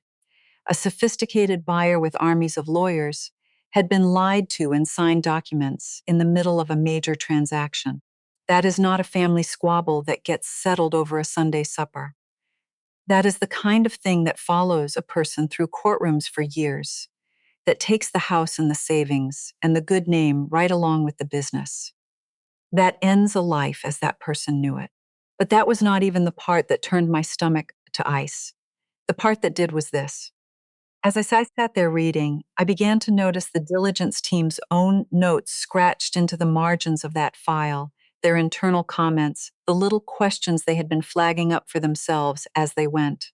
a sophisticated buyer with armies of lawyers, had been lied to and signed documents in the middle of a major transaction. That is not a family squabble that gets settled over a Sunday supper. That is the kind of thing that follows a person through courtrooms for years, that takes the house and the savings and the good name right along with the business. That ends a life as that person knew it. But that was not even the part that turned my stomach to ice. The part that did was this. As I sat there reading, I began to notice the diligence team's own notes scratched into the margins of that file, their internal comments, the little questions they had been flagging up for themselves as they went.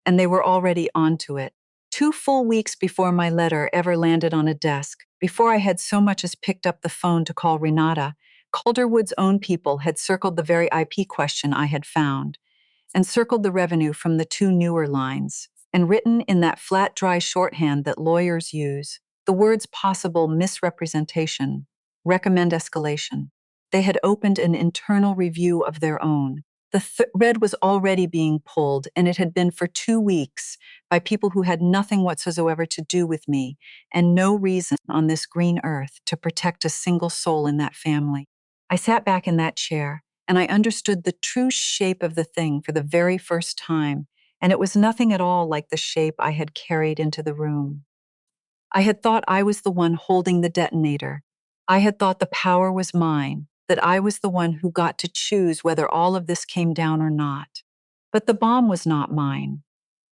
And they were already onto it. 2 full weeks before my letter ever landed on a desk, before I had so much as picked up the phone to call Renata, Calderwood's own people had circled the very IP question I had found, and circled the revenue from the 2 newer lines, and written in that flat, dry shorthand that lawyers use, the words possible misrepresentation, recommend escalation. They had opened an internal review of their own. The thread was already being pulled, and it had been for 2 weeks by people who had nothing whatsoever to do with me, and no reason on this green earth to protect a single soul in that family. I sat back in that chair, and I understood the true shape of the thing for the very first time, and it was nothing at all like the shape I had carried into the room. I had thought I was the one holding the detonator. I had thought the power was mine, that I was the one who got to choose whether all of this came down or not. But the bomb was not mine.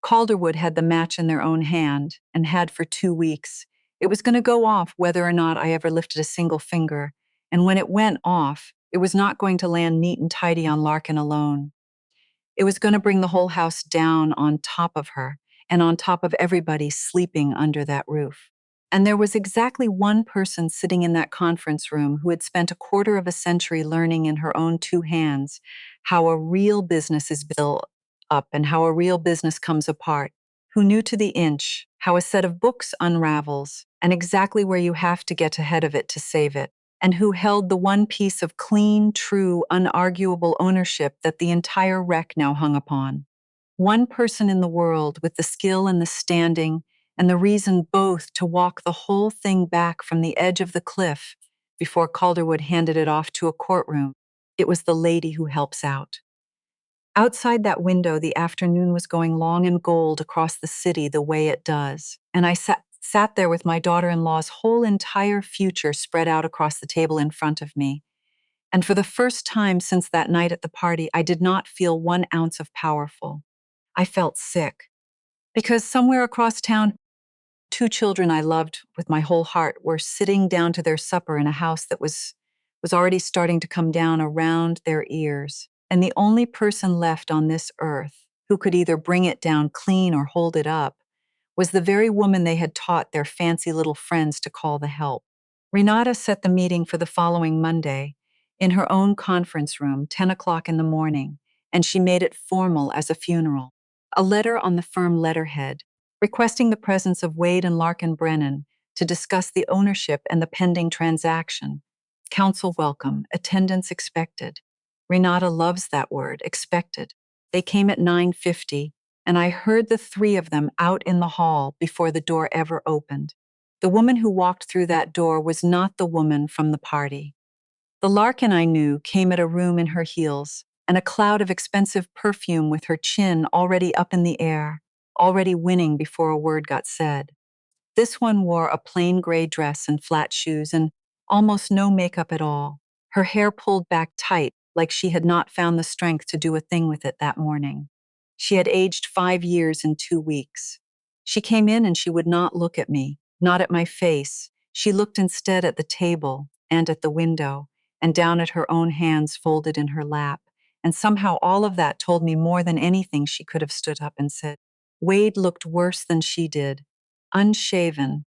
Calderwood had the match in their own hand, and had for 2 weeks. It was going to go off whether or not I ever lifted a single finger, and when it went off, it was not going to land neat and tidy on Larkin alone. It was going to bring the whole house down on top of her, and on top of everybody sleeping under that roof. And there was exactly one person sitting in that conference room who had spent a quarter of a century learning in her own 2 hands how a real business is built up and how a real business comes apart, who knew to the inch how a set of books unravels and exactly where you have to get ahead of it to save it, and who held the one piece of clean, true, unarguable ownership that the entire wreck now hung upon. One person in the world with the skill and the standing and the reason both to walk the whole thing back from the edge of the cliff before Calderwood handed it off to a courtroom. It was the lady who helps out. Outside that window, the afternoon was going long and gold across the city the way it does, and I sat there with my daughter-in-law's whole entire future spread out across the table in front of me. And for the first time since that night at the party, I did not feel 1 ounce of powerful. I felt sick. Because somewhere across town, 2 children I loved with my whole heart were sitting down to their supper in a house that was already starting to come down around their ears. And the only person left on this earth who could either bring it down clean or hold it up was the very woman they had taught their fancy little friends to call the help. Renata set the meeting for the following Monday in her own conference room, 10 o'clock in the morning, and she made it formal as a funeral. A letter on the firm letterhead requesting the presence of Wade and Larkin Brennan to discuss the ownership and the pending transaction. Counsel welcome, attendance expected. Renata loves that word, expected. They came at 9:50, and I heard the three of them out in the hall before the door ever opened. The woman who walked through that door was not the woman from the party. The Larkin I knew came at a room in her heels, and a cloud of expensive perfume with her chin already up in the air, already winning before a word got said. This one wore a plain gray dress and flat shoes and almost no makeup at all, her hair pulled back tight like she had not found the strength to do a thing with it that morning. She had aged 5 years in 2 weeks. She came in and she would not look at me, not at my face. She looked instead at the table and at the window and down at her own hands folded in her lap. And somehow all of that told me more than anything she could have stood up and said. Wade looked worse than she did, unshaven,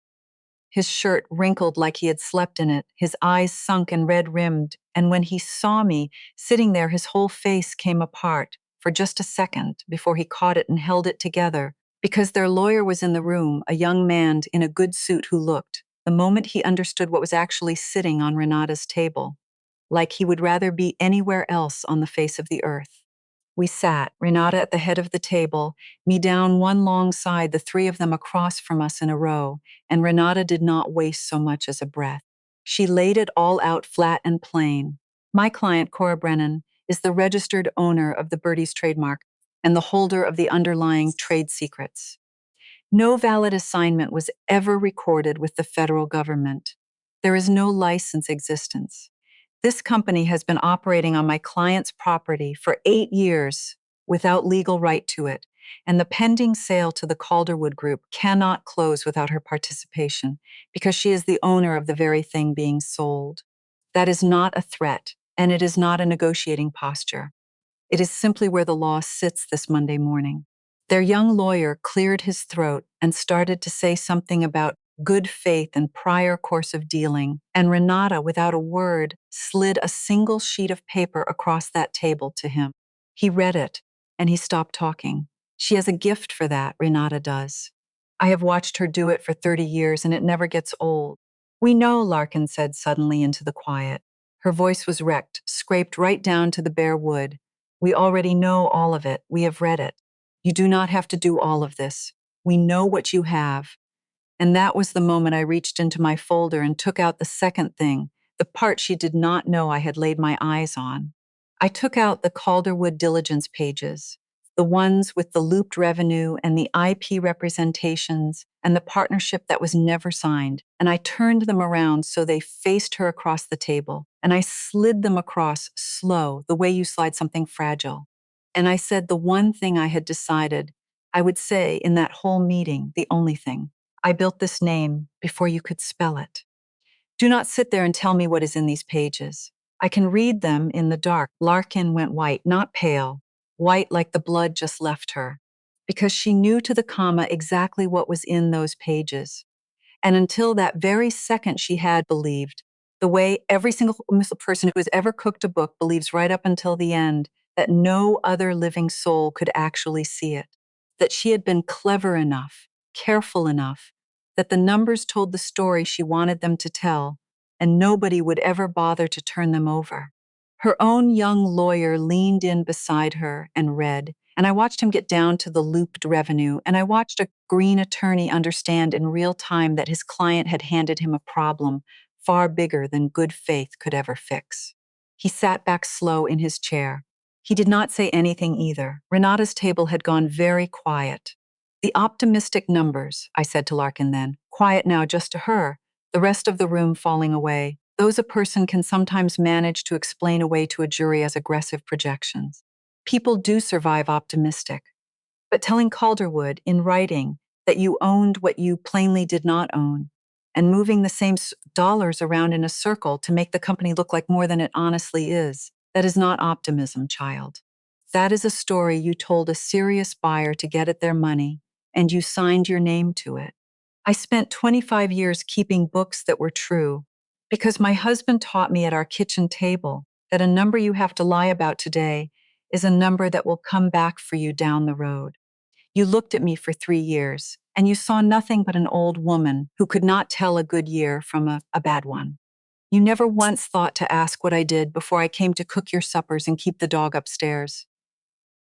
his shirt wrinkled like he had slept in it, his eyes sunk and red-rimmed, and when he saw me sitting there, his whole face came apart for just a second before he caught it and held it together, because their lawyer was in the room, a young man in a good suit who looked, the moment he understood what was actually sitting on Renata's table, like he would rather be anywhere else on the face of the earth. We sat, Renata at the head of the table, me down one long side, the three of them across from us in a row, and Renata did not waste so much as a breath. She laid it all out flat and plain. My client, Cora Brennan, is the registered owner of the Birdie's trademark and the holder of the underlying trade secrets. No valid assignment was ever recorded with the federal government. There is no license existence. This company has been operating on my client's property for 8 years without legal right to it, and the pending sale to the Calderwood Group cannot close without her participation because she is the owner of the very thing being sold. That is not a threat, and it is not a negotiating posture. It is simply where the law sits this Monday morning. Their young lawyer cleared his throat and started to say something about good faith and prior course of dealing, and Renata, without a word, slid a single sheet of paper across that table to him. He read it, and he stopped talking. She has a gift for that, Renata does. I have watched her do it for 30 years, and it never gets old. We know, Larkin said suddenly into the quiet. Her voice was wrecked, scraped right down to the bare wood. We already know all of it. We have read it. You do not have to do all of this. We know what you have. And that was the moment I reached into my folder and took out the second thing, the part she did not know I had laid my eyes on. I took out the Calderwood diligence pages, the ones with the looped revenue and the IP representations and the partnership that was never signed, and I turned them around so they faced her across the table, and I slid them across slow, the way you slide something fragile. And I said the one thing I had decided I would say in that whole meeting, the only thing. I built this name before you could spell it. Do not sit there and tell me what is in these pages. I can read them in the dark. Larkin went white, not pale, white like the blood just left her, because she knew to the comma exactly what was in those pages. And until that very second she had believed, the way every single person who has ever cooked a book believes right up until the end, that no other living soul could actually see it, that she had been clever enough, careful enough, that the numbers told the story she wanted them to tell, and nobody would ever bother to turn them over. Her own young lawyer leaned in beside her and read, and I watched him get down to the looped revenue, and I watched a green attorney understand in real time that his client had handed him a problem far bigger than good faith could ever fix. He sat back slow in his chair. He did not say anything either. Renata's table had gone very quiet. The optimistic numbers, I said to Larkin then, quiet now just to her, the rest of the room falling away, those a person can sometimes manage to explain away to a jury as aggressive projections. People do survive optimistic. But telling Calderwood in writing that you owned what you plainly did not own, and moving the same dollars around in a circle to make the company look like more than it honestly is, that is not optimism, child. That is a story you told a serious buyer to get at their money, and you signed your name to it. I spent 25 years keeping books that were true, because my husband taught me at our kitchen table that a number you have to lie about today is a number that will come back for you down the road. You looked at me for 3 years, and you saw nothing but an old woman who could not tell a good year from a bad one. You never once thought to ask what I did before I came to cook your suppers and keep the dog upstairs.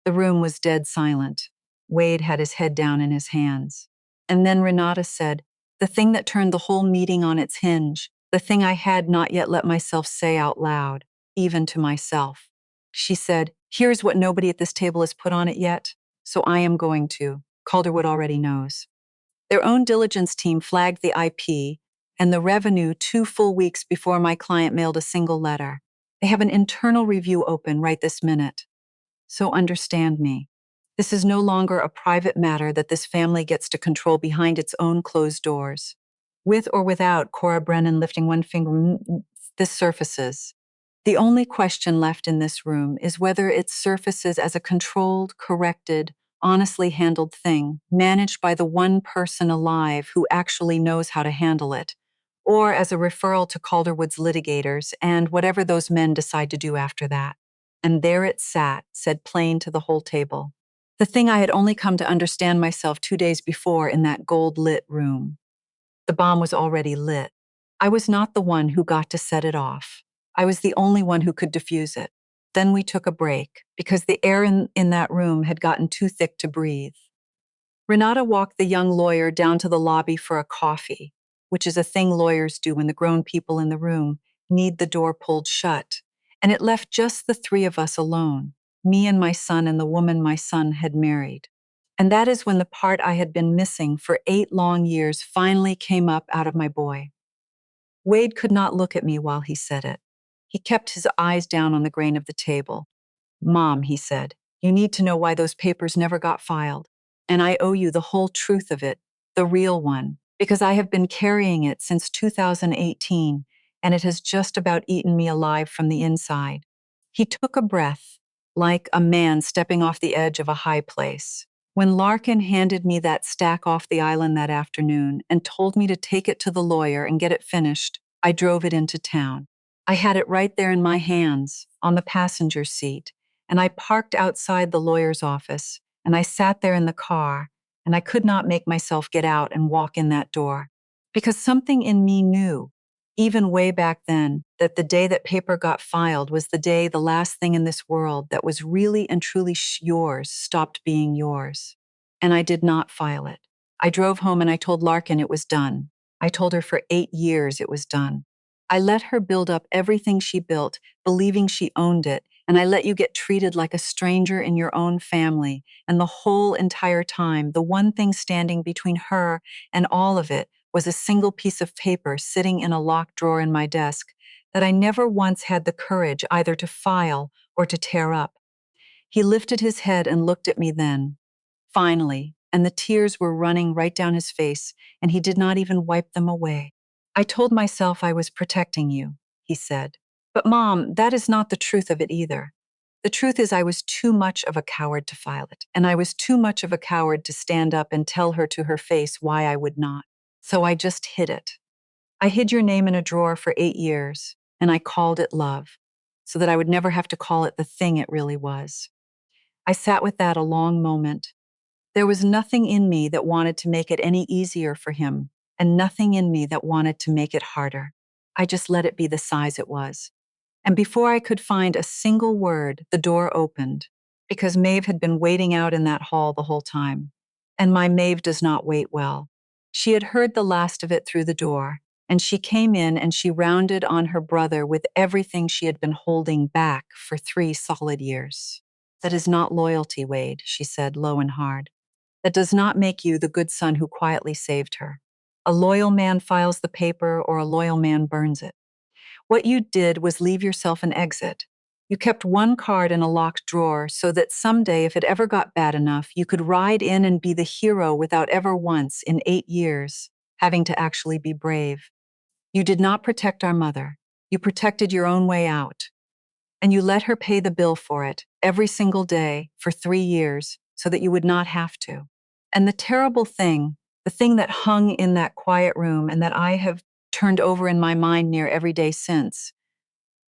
The room was dead silent. Wade had his head down in his hands. And then Renata said, the thing that turned the whole meeting on its hinge, the thing I had not yet let myself say out loud, even to myself. She said, here's what nobody at this table has put on it yet, so I am going to. Calderwood already knows. Their own diligence team flagged the IP and the revenue 2 full weeks before my client mailed a single letter. They have an internal review open right this minute. So understand me. This is no longer a private matter that this family gets to control behind its own closed doors. With or without Cora Brennan lifting one finger, this surfaces. The only question left in this room is whether it surfaces as a controlled, corrected, honestly handled thing, managed by the one person alive who actually knows how to handle it, or as a referral to Calderwood's litigators and whatever those men decide to do after that. And there it sat, said plain to the whole table. The thing I had only come to understand myself 2 days before in that gold-lit room. The bomb was already lit. I was not the one who got to set it off. I was the only one who could defuse it. Then we took a break, because the air in that room had gotten too thick to breathe. Renata walked the young lawyer down to the lobby for a coffee, which is a thing lawyers do when the grown people in the room need the door pulled shut, and it left just the 3 of us alone, me and my son and the woman my son had married. And that is when the part I had been missing for 8 long years finally came up out of my boy. Wade could not look at me while he said it. He kept his eyes down on the grain of the table. Mom, he said, you need to know why those papers never got filed. And I owe you the whole truth of it, the real one, because I have been carrying it since 2018, and it has just about eaten me alive from the inside. He took a breath, like a man stepping off the edge of a high place. When Larkin handed me that stack off the island that afternoon and told me to take it to the lawyer and get it finished, I drove it into town. I had it right there in my hands, on the passenger seat, and I parked outside the lawyer's office, and I sat there in the car, and I could not make myself get out and walk in that door. Because something in me knew, even way back then, that the day that paper got filed was the day the last thing in this world that was really and truly yours stopped being yours. And I did not file it. I drove home and I told Larkin it was done. I told her for 8 years it was done. I let her build up everything she built, believing she owned it, and I let you get treated like a stranger in your own family, and the whole entire time, the one thing standing between her and all of it was a single piece of paper sitting in a locked drawer in my desk that I never once had the courage either to file or to tear up. He lifted his head and looked at me then, finally, and the tears were running right down his face, and he did not even wipe them away. I told myself I was protecting you, he said. But Mom, that is not the truth of it either. The truth is I was too much of a coward to file it, and I was too much of a coward to stand up and tell her to her face why I would not. So I just hid it. I hid your name in a drawer for 8 years, and I called it love, so that I would never have to call it the thing it really was. I sat with that a long moment. There was nothing in me that wanted to make it any easier for him, and nothing in me that wanted to make it harder. I just let it be the size it was. And before I could find a single word, the door opened, because Maeve had been waiting out in that hall the whole time. And my Maeve does not wait well. She had heard the last of it through the door, and she came in and she rounded on her brother with everything she had been holding back for 3 solid years. That is not loyalty, Wade, she said, low and hard. That does not make you the good son who quietly saved her. A loyal man files the paper or a loyal man burns it. What you did was leave yourself an exit. You kept one card in a locked drawer so that someday, if it ever got bad enough, you could ride in and be the hero without ever once, in 8 years, having to actually be brave. You did not protect our mother. You protected your own way out. And you let her pay the bill for it every single day for 3 years so that you would not have to. And the terrible thing, the thing that hung in that quiet room and that I have turned over in my mind near every day since,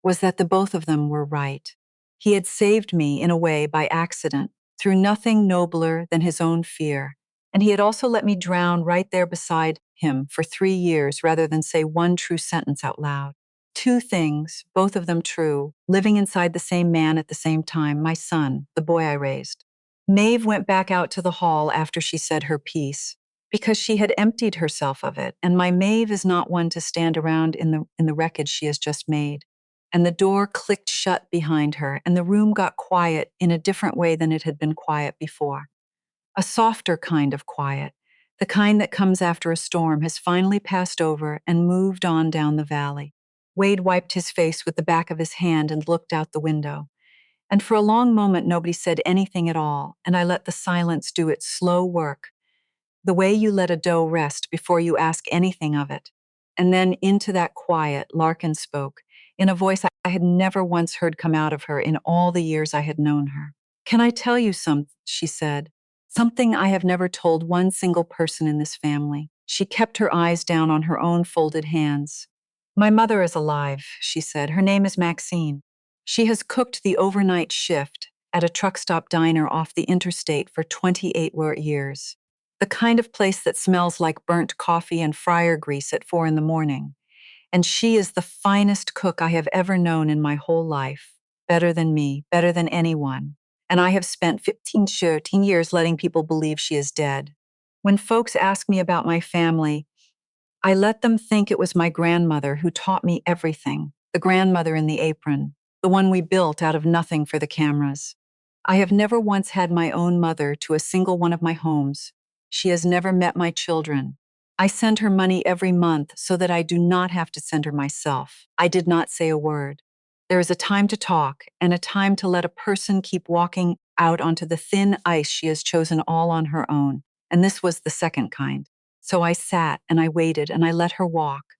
was that the both of them were right. He had saved me, in a way, by accident, through nothing nobler than his own fear. And he had also let me drown right there beside him for 3 years rather than say one true sentence out loud. Two things, both of them true, living inside the same man at the same time, my son, the boy I raised. Maeve went back out to the hall after she said her piece, because she had emptied herself of it, and my Maeve is not one to stand around in the wreckage she has just made. And the door clicked shut behind her, and the room got quiet in a different way than it had been quiet before. A softer kind of quiet, the kind that comes after a storm has finally passed over and moved on down the valley. Wade wiped his face with the back of his hand and looked out the window. And for a long moment, nobody said anything at all, and I let the silence do its slow work, the way you let a doe rest before you ask anything of it. And then into that quiet, Larkin spoke, in a voice I had never once heard come out of her in all the years I had known her. Can I tell you something? She said. Something I have never told one single person in this family. She kept her eyes down on her own folded hands. My mother is alive, she said. Her name is Maxine. She has cooked the overnight shift at a truck stop diner off the interstate for 28 years. The kind of place that smells like burnt coffee and fryer grease at 4 in the morning. And she is the finest cook I have ever known in my whole life. Better than me, better than anyone. And I have spent 13 years letting people believe she is dead. When folks ask me about my family, I let them think it was my grandmother who taught me everything, the grandmother in the apron, the one we built out of nothing for the cameras. I have never once had my own mother to a single one of my homes. She has never met my children. I send her money every month so that I do not have to send her myself. I did not say a word. There is a time to talk and a time to let a person keep walking out onto the thin ice she has chosen all on her own. And this was the second kind. So I sat and I waited and I let her walk.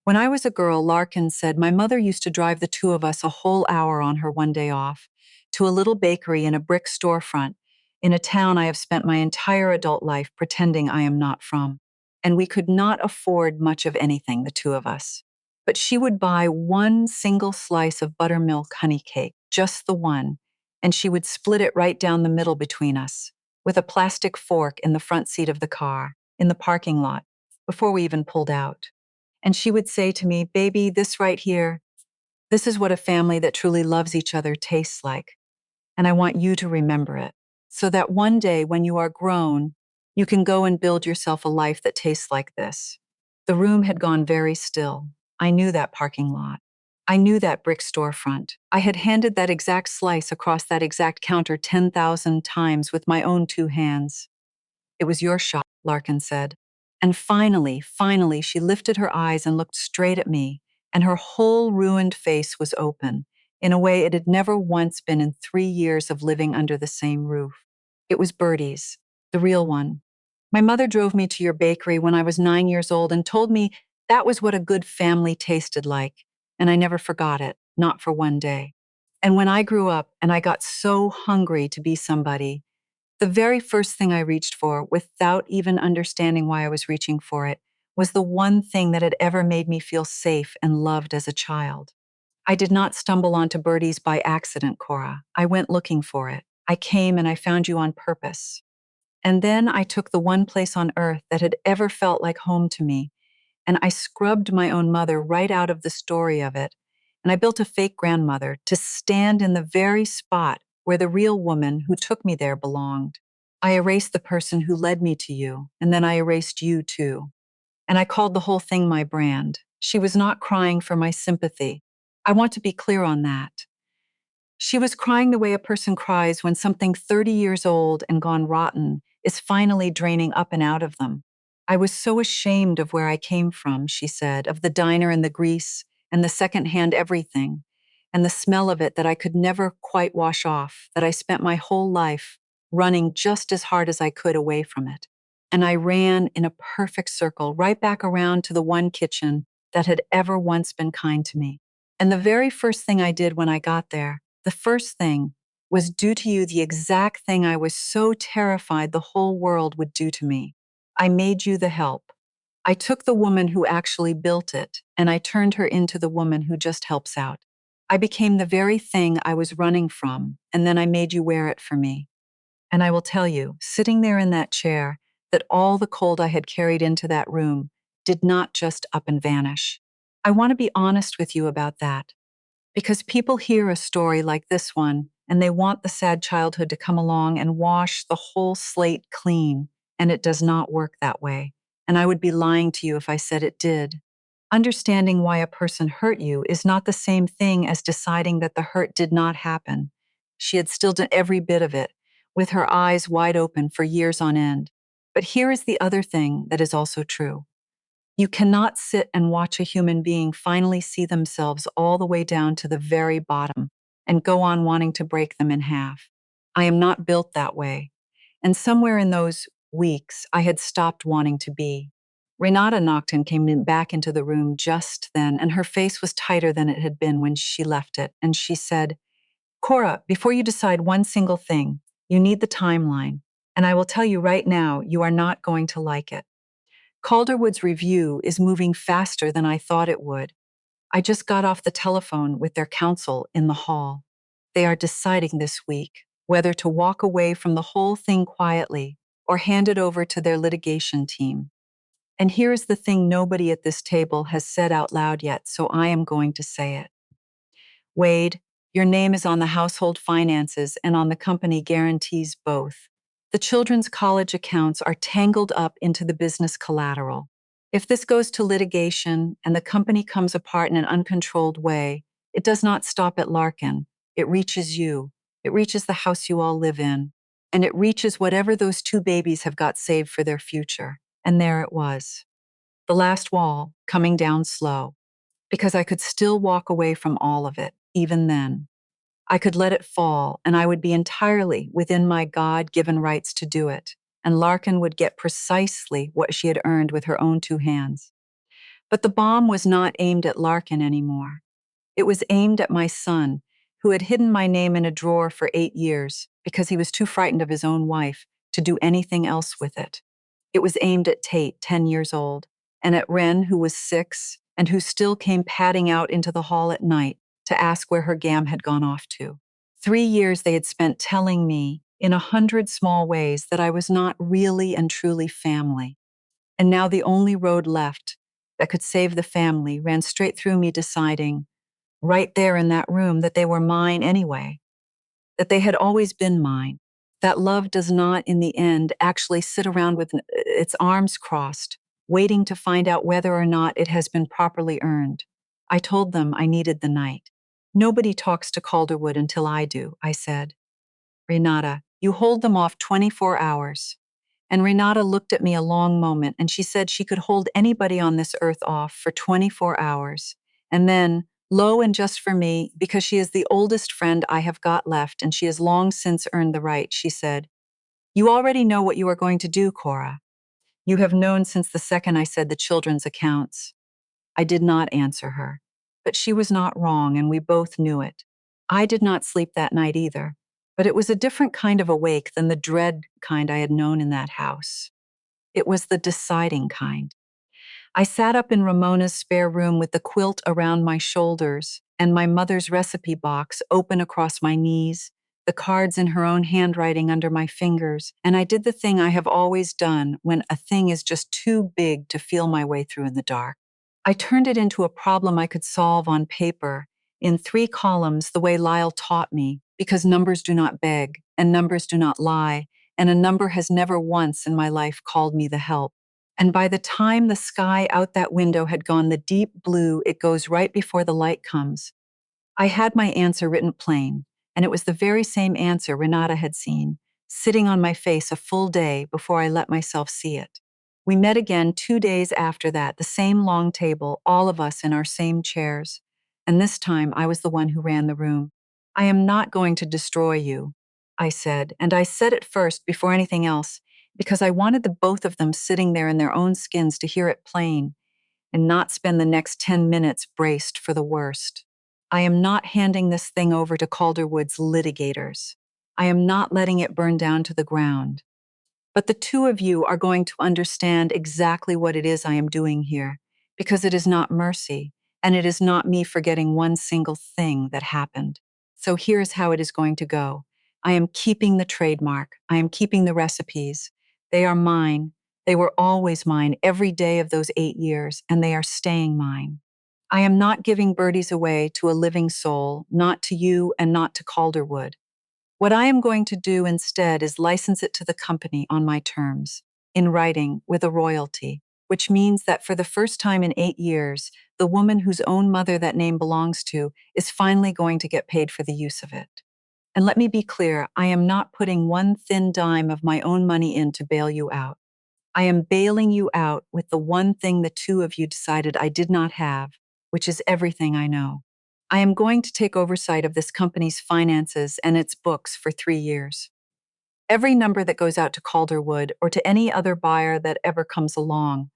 When I was a girl, Larkin said my mother used to drive the two of us a whole hour on her one day off to a little bakery in a brick storefront in a town I have spent my entire adult life pretending I am not from. And we could not afford much of anything, the two of us. But she would buy one single slice of buttermilk honey cake, just the one, and she would split it right down the middle between us, with a plastic fork in the front seat of the car, in the parking lot, before we even pulled out. And she would say to me, "Baby, this right here, this is what a family that truly loves each other tastes like. And I want you to remember it, so that one day when you are grown, you can go and build yourself a life that tastes like this." The room had gone very still. I knew that parking lot. I knew that brick storefront. I had handed that exact slice across that exact counter 10,000 times with my own two hands. "It was your shot," Larkin said. And finally, she lifted her eyes and looked straight at me, and her whole ruined face was open, in a way it had never once been in 3 years of living under the same roof. "It was Bertie's, the real one. My mother drove me to your bakery when I was 9 years old and told me that was what a good family tasted like, and I never forgot it, not for one day. And when I grew up and I got so hungry to be somebody, the very first thing I reached for, without even understanding why I was reaching for it, was the one thing that had ever made me feel safe and loved as a child. I did not stumble onto Bertie's by accident, Cora. I went looking for it. I came and I found you on purpose. And then I took the one place on earth that had ever felt like home to me, and I scrubbed my own mother right out of the story of it, and I built a fake grandmother to stand in the very spot where the real woman who took me there belonged. I erased the person who led me to you, and then I erased you too. And I called the whole thing my brand. She was not crying for my sympathy. I want to be clear on that. She was crying the way a person cries when something 30 years old and gone rotten is finally draining up and out of them. "I was so ashamed of where I came from," she said, "of the diner and the grease and the secondhand everything and the smell of it that I could never quite wash off, that I spent my whole life running just as hard as I could away from it. And I ran in a perfect circle right back around to the one kitchen that had ever once been kind to me. And the very first thing I did when I got there, the first thing, was do to you the exact thing I was so terrified the whole world would do to me. I made you the help. I took the woman who actually built it, and I turned her into the woman who just helps out. I became the very thing I was running from, and then I made you wear it for me. And I will tell you, sitting there in that chair, that all the cold I had carried into that room did not just up and vanish. I want to be honest with you about that, because people hear a story like this one and they want the sad childhood to come along and wash the whole slate clean, and it does not work that way. And I would be lying to you if I said it did. Understanding why a person hurt you is not the same thing as deciding that the hurt did not happen. She had still done every bit of it, with her eyes wide open for years on end. But here is the other thing that is also true. You cannot sit and watch a human being finally see themselves all the way down to the very bottom and go on wanting to break them in half. I am not built that way. And somewhere in those weeks, I had stopped wanting to be. Renata knocked and back into the room just then, and her face was tighter than it had been when she left it. And she said, Cora, before you decide one single thing, you need the timeline. And I will tell you right now, you are not going to like it. Calderwood's review is moving faster than I thought it would. I just got off the telephone with their counsel in the hall. They are deciding this week whether to walk away from the whole thing quietly or hand it over to their litigation team. And here is the thing nobody at this table has said out loud yet, so I am going to say it. Wade, your name is on the household finances and on the company guarantees both. The children's college accounts are tangled up into the business collateral. If this goes to litigation and the company comes apart in an uncontrolled way, it does not stop at Larkin. It reaches you. It reaches the house you all live in. And it reaches whatever those two babies have got saved for their future. And there it was. The last wall, coming down slow. Because I could still walk away from all of it, even then. I could let it fall, and I would be entirely within my God-given rights to do it, and Larkin would get precisely what she had earned with her own two hands. But the bomb was not aimed at Larkin anymore. It was aimed at my son, who had hidden my name in a drawer for 8 years because he was too frightened of his own wife to do anything else with it. It was aimed at Tate, 10 years old, and at Wren, who was 6, and who still came padding out into the hall at night to ask where her gam had gone off to. 3 years they had spent telling me, in 100 small ways, that I was not really and truly family. And now the only road left that could save the family ran straight through me deciding, right there in that room, that they were mine anyway, that they had always been mine, that love does not, in the end, actually sit around with its arms crossed, waiting to find out whether or not it has been properly earned. I told them I needed the night. Nobody talks to Calderwood until I do, I said. Renata, you hold them off 24 hours. And Renata looked at me a long moment, and she said she could hold anybody on this earth off for 24 hours. And then, lo and just for me, because she is the oldest friend I have got left, and she has long since earned the right, she said, You already know what you are going to do, Cora. You have known since the second I said the children's accounts. I did not answer her, but she was not wrong, and we both knew it. I did not sleep that night either, but it was a different kind of awake than the dread kind I had known in that house. It was the deciding kind. I sat up in Ramona's spare room with the quilt around my shoulders and my mother's recipe box open across my knees, the cards in her own handwriting under my fingers, and I did the thing I have always done when a thing is just too big to feel my way through in the dark. I turned it into a problem I could solve on paper, in 3 columns the way Lyle taught me, because numbers do not beg, and numbers do not lie, and a number has never once in my life called me the help. And by the time the sky out that window had gone the deep blue it goes right before the light comes, I had my answer written plain, and it was the very same answer Renata had seen, sitting on my face a full day before I let myself see it. We met again 2 days after that, the same long table, all of us in our same chairs, and this time I was the one who ran the room. I am not going to destroy you, I said, and I said it first before anything else, because I wanted the both of them sitting there in their own skins to hear it plain and not spend the next 10 minutes braced for the worst. I am not handing this thing over to Calderwood's litigators. I am not letting it burn down to the ground. But the two of you are going to understand exactly what it is I am doing here, because it is not mercy, and it is not me forgetting one single thing that happened. So here's how it is going to go. I am keeping the trademark. I am keeping the recipes. They are mine. They were always mine every day of those 8 years, and they are staying mine. I am not giving birdies away to a living soul, not to you and not to Calderwood. What I am going to do instead is license it to the company on my terms, in writing with a royalty, which means that for the first time in 8 years, the woman whose own mother that name belongs to is finally going to get paid for the use of it. And let me be clear, I am not putting one thin dime of my own money in to bail you out. I am bailing you out with the one thing the two of you decided I did not have, which is everything I know. I am going to take oversight of this company's finances and its books for 3 years. Every number that goes out to Calderwood or to any other buyer that ever comes along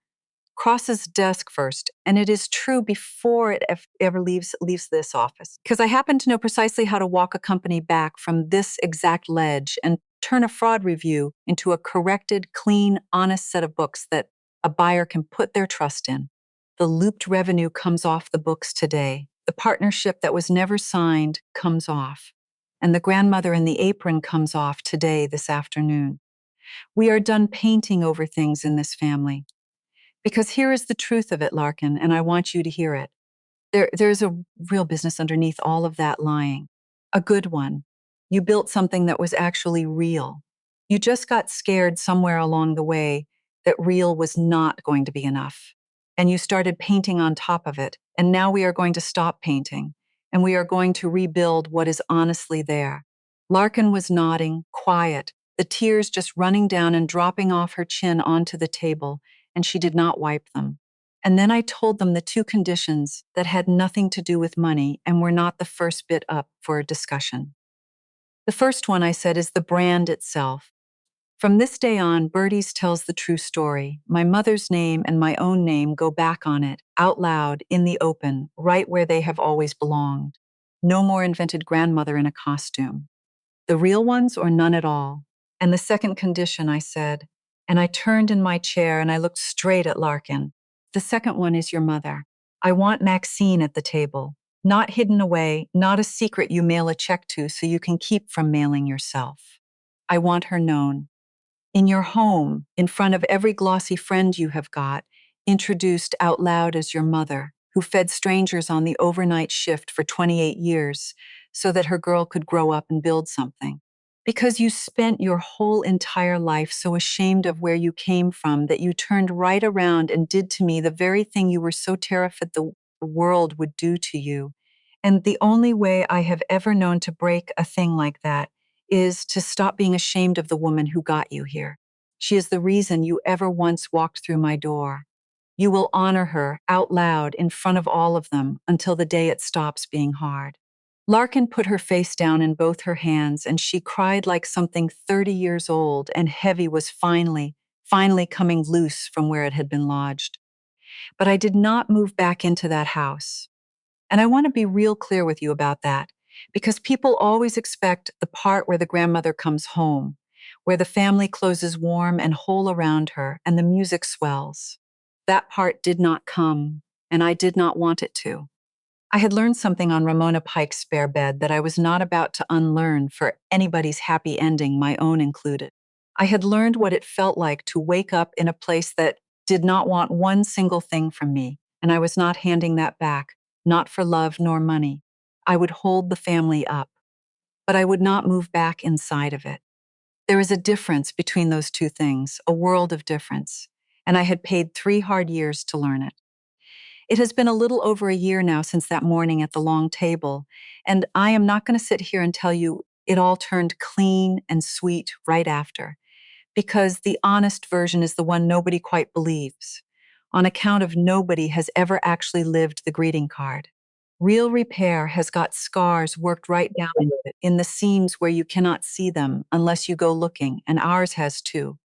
crosses desk first, and it is true before it ever leaves this office. Because I happen to know precisely how to walk a company back from this exact ledge and turn a fraud review into a corrected, clean, honest set of books that a buyer can put their trust in. The looped revenue comes off the books today. The partnership that was never signed comes off. And the grandmother in the apron comes off today, this afternoon. We are done painting over things in this family. Because here is the truth of it, Larkin, and I want you to hear it. There's a real business underneath all of that lying. A good one. You built something that was actually real. You just got scared somewhere along the way that real was not going to be enough. And you started painting on top of it. And now we are going to stop painting. And we are going to rebuild what is honestly there. Larkin was nodding, quiet, the tears just running down and dropping off her chin onto the table, and she did not wipe them. And then I told them the two conditions that had nothing to do with money and were not the first bit up for a discussion. The first one, I said, is the brand itself. From this day on, Birdie's tells the true story. My mother's name and my own name go back on it, out loud, in the open, right where they have always belonged. No more invented grandmother in a costume. The real ones or none at all? And the second condition, I said, and I turned in my chair and I looked straight at Larkin. The second one is your mother. I want Maxine at the table, not hidden away, not a secret you mail a check to so you can keep from mailing yourself. I want her known. In your home, in front of every glossy friend you have got, introduced out loud as your mother, who fed strangers on the overnight shift for 28 years so that her girl could grow up and build something. Because you spent your whole entire life so ashamed of where you came from that you turned right around and did to me the very thing you were so terrified the world would do to you. And the only way I have ever known to break a thing like that is to stop being ashamed of the woman who got you here. She is the reason you ever once walked through my door. You will honor her out loud in front of all of them until the day it stops being hard. Larkin put her face down in both her hands, and she cried like something 30 years old and heavy was finally coming loose from where it had been lodged. But I did not move back into that house. And I want to be real clear with you about that, because people always expect the part where the grandmother comes home, where the family closes warm and whole around her and the music swells. That part did not come, and I did not want it to. I had learned something on Ramona Pike's spare bed that I was not about to unlearn for anybody's happy ending, my own included. I had learned what it felt like to wake up in a place that did not want one single thing from me, and I was not handing that back, not for love nor money. I would hold the family up, but I would not move back inside of it. There is a difference between those two things, a world of difference, and I had paid 3 hard years to learn it. It has been a little over a year now since that morning at the long table, and I am not going to sit here and tell you it all turned clean and sweet right after, because the honest version is the one nobody quite believes, on account of nobody has ever actually lived the greeting card. Real repair has got scars worked right down into it, in the seams where you cannot see them unless you go looking, and ours has too.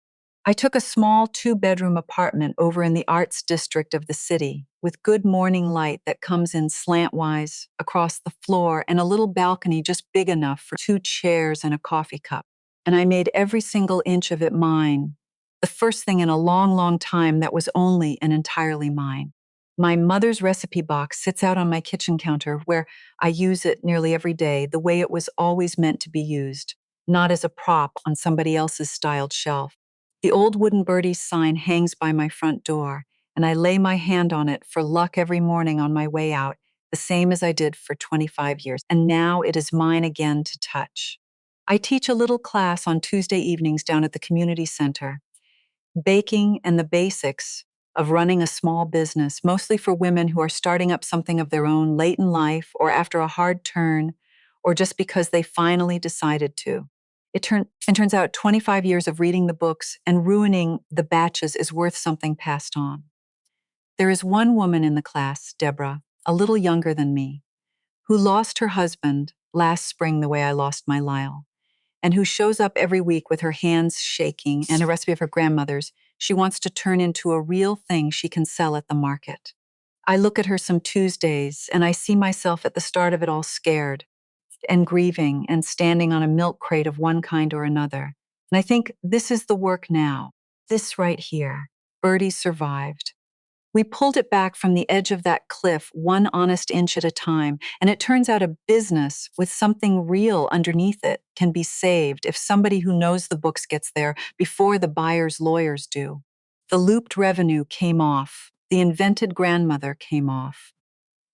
I took a small 2-bedroom apartment over in the arts district of the city, with good morning light that comes in slantwise across the floor and a little balcony just big enough for 2 chairs and a coffee cup. And I made every single inch of it mine, the first thing in a long, long time that was only and entirely mine. My mother's recipe box sits out on my kitchen counter where I use it nearly every day the way it was always meant to be used, not as a prop on somebody else's styled shelf. The old wooden Birdie's sign hangs by my front door, and I lay my hand on it for luck every morning on my way out, the same as I did for 25 years, and now it is mine again to touch. I teach a little class on Tuesday evenings down at the community center, baking and the basics of running a small business, mostly for women who are starting up something of their own late in life or after a hard turn, or just because they finally decided to. It turns out 25 years of reading the books and ruining the batches is worth something passed on. There is one woman in the class, Deborah, a little younger than me, who lost her husband last spring the way I lost my Lyle, and who shows up every week with her hands shaking and a recipe of her grandmother's she wants to turn into a real thing she can sell at the market. I look at her some Tuesdays and I see myself at the start of it all scared and grieving and standing on a milk crate of one kind or another. And I think this is the work now, this right here. Bertie survived. We pulled it back from the edge of that cliff, one honest inch at a time, and it turns out a business with something real underneath it can be saved if somebody who knows the books gets there before the buyer's lawyers do. The looped revenue came off. The invented grandmother came off.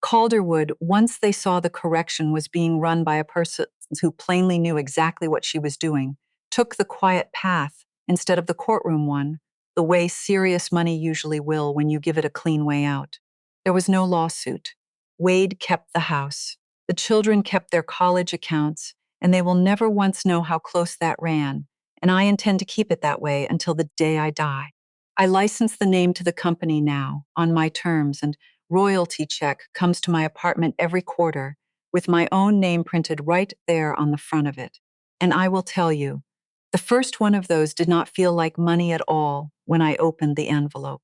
Calderwood, once they saw the correction was being run by a person who plainly knew exactly what she was doing, took the quiet path instead of the courtroom one, the way serious money usually will when you give it a clean way out. There was no lawsuit. Wade kept the house. The children kept their college accounts, and they will never once know how close that ran, and I intend to keep it that way until the day I die. I license the name to the company now, on my terms, and royalty check comes to my apartment every quarter, with my own name printed right there on the front of it. And I will tell you, the first one of those did not feel like money at all when I opened the envelope.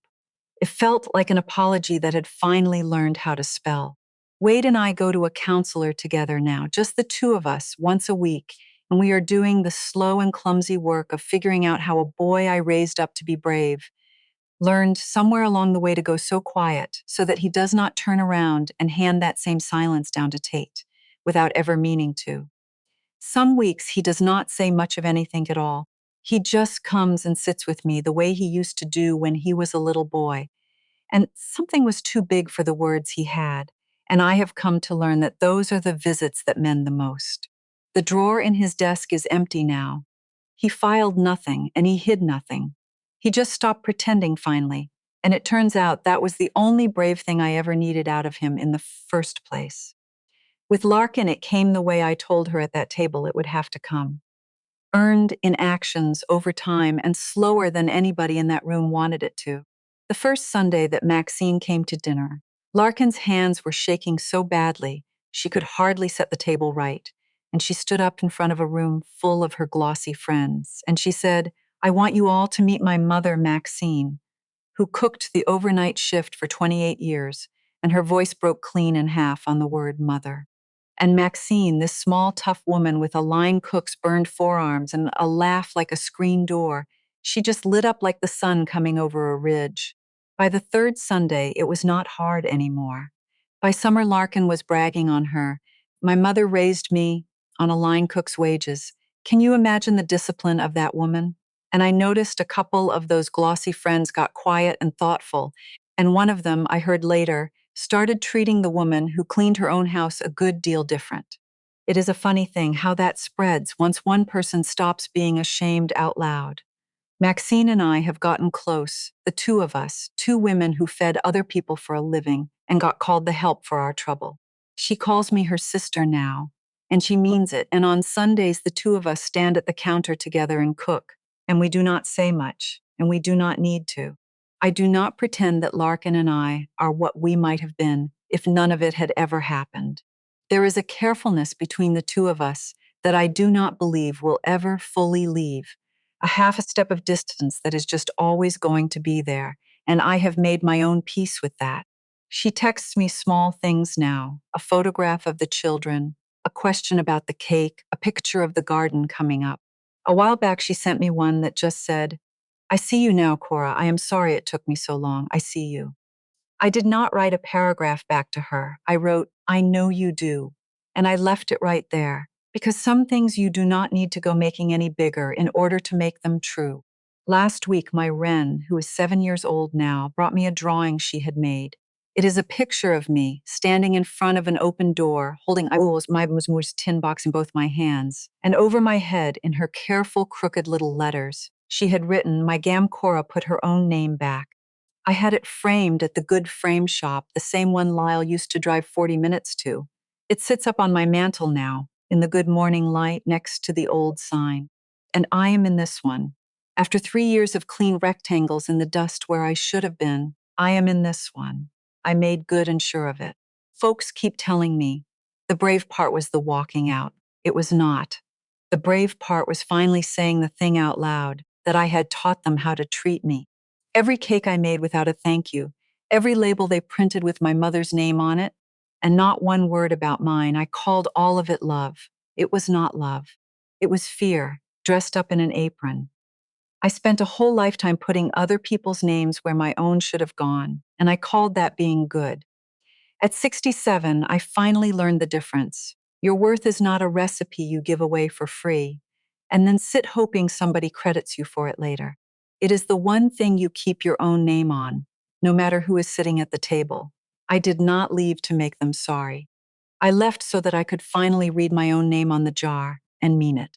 It felt like an apology that had finally learned how to spell. Wade and I go to a counselor together now, just the two of us, once a week, and we are doing the slow and clumsy work of figuring out how a boy I raised up to be brave learned somewhere along the way to go so quiet so that he does not turn around and hand that same silence down to Tate without ever meaning to. Some weeks he does not say much of anything at all. He just comes and sits with me the way he used to do when he was a little boy. And something was too big for the words he had, and I have come to learn that those are the visits that mend the most. The drawer in his desk is empty now. He filed nothing and he hid nothing. He just stopped pretending finally, and it turns out that was the only brave thing I ever needed out of him in the first place. With Larkin, it came the way I told her at that table it would have to come. Earned in actions over time and slower than anybody in that room wanted it to. The first Sunday that Maxine came to dinner, Larkin's hands were shaking so badly she could hardly set the table right, and she stood up in front of a room full of her glossy friends, and she said, "I want you all to meet my mother, Maxine, who cooked the overnight shift for 28 years," and her voice broke clean in half on the word mother. And Maxine, this small, tough woman with a line cook's burned forearms and a laugh like a screen door, she just lit up like the sun coming over a ridge. By the third Sunday, it was not hard anymore. By summer, Larkin was bragging on her. "My mother raised me on a line cook's wages. Can you imagine the discipline of that woman?" And I noticed a couple of those glossy friends got quiet and thoughtful, and one of them, I heard later, started treating the woman who cleaned her own house a good deal different. It is a funny thing how that spreads once one person stops being ashamed out loud. Maxine and I have gotten close, the two of us, two women who fed other people for a living and got called the help for our trouble. She calls me her sister now, and she means it, and on Sundays the two of us stand at the counter together and cook, and we do not say much, and we do not need to. I do not pretend that Larkin and I are what we might have been if none of it had ever happened. There is a carefulness between the two of us that I do not believe will ever fully leave, a half a step of distance that is just always going to be there, and I have made my own peace with that. She texts me small things now, a photograph of the children, a question about the cake, a picture of the garden coming up. A while back, she sent me one that just said, "I see you now, Cora. I am sorry it took me so long. I see you." I did not write a paragraph back to her. I wrote, "I know you do." And I left it right there, because some things you do not need to go making any bigger in order to make them true. Last week, my Wren, who is 7 years old now, brought me a drawing she had made. It is a picture of me standing in front of an open door, holding my tin box in both my hands, and over my head, in her careful, crooked little letters, she had written, "My Gamcora put her own name back." I had it framed at the Good Frame Shop, the same one Lyle used to drive 40 minutes to. It sits up on my mantle now, in the good morning light next to the old sign. And I am in this one. After 3 years of clean rectangles in the dust where I should have been, I am in this one. I made good and sure of it. Folks keep telling me the brave part was the walking out. It was not. The brave part was finally saying the thing out loud, that I had taught them how to treat me. Every cake I made without a thank you, every label they printed with my mother's name on it, and not one word about mine, I called all of it love. It was not love. It was fear, dressed up in an apron. I spent a whole lifetime putting other people's names where my own should have gone, and I called that being good. At 67, I finally learned the difference. Your worth is not a recipe you give away for free, and then sit hoping somebody credits you for it later. It is the one thing you keep your own name on, no matter who is sitting at the table. I did not leave to make them sorry. I left so that I could finally read my own name on the jar and mean it.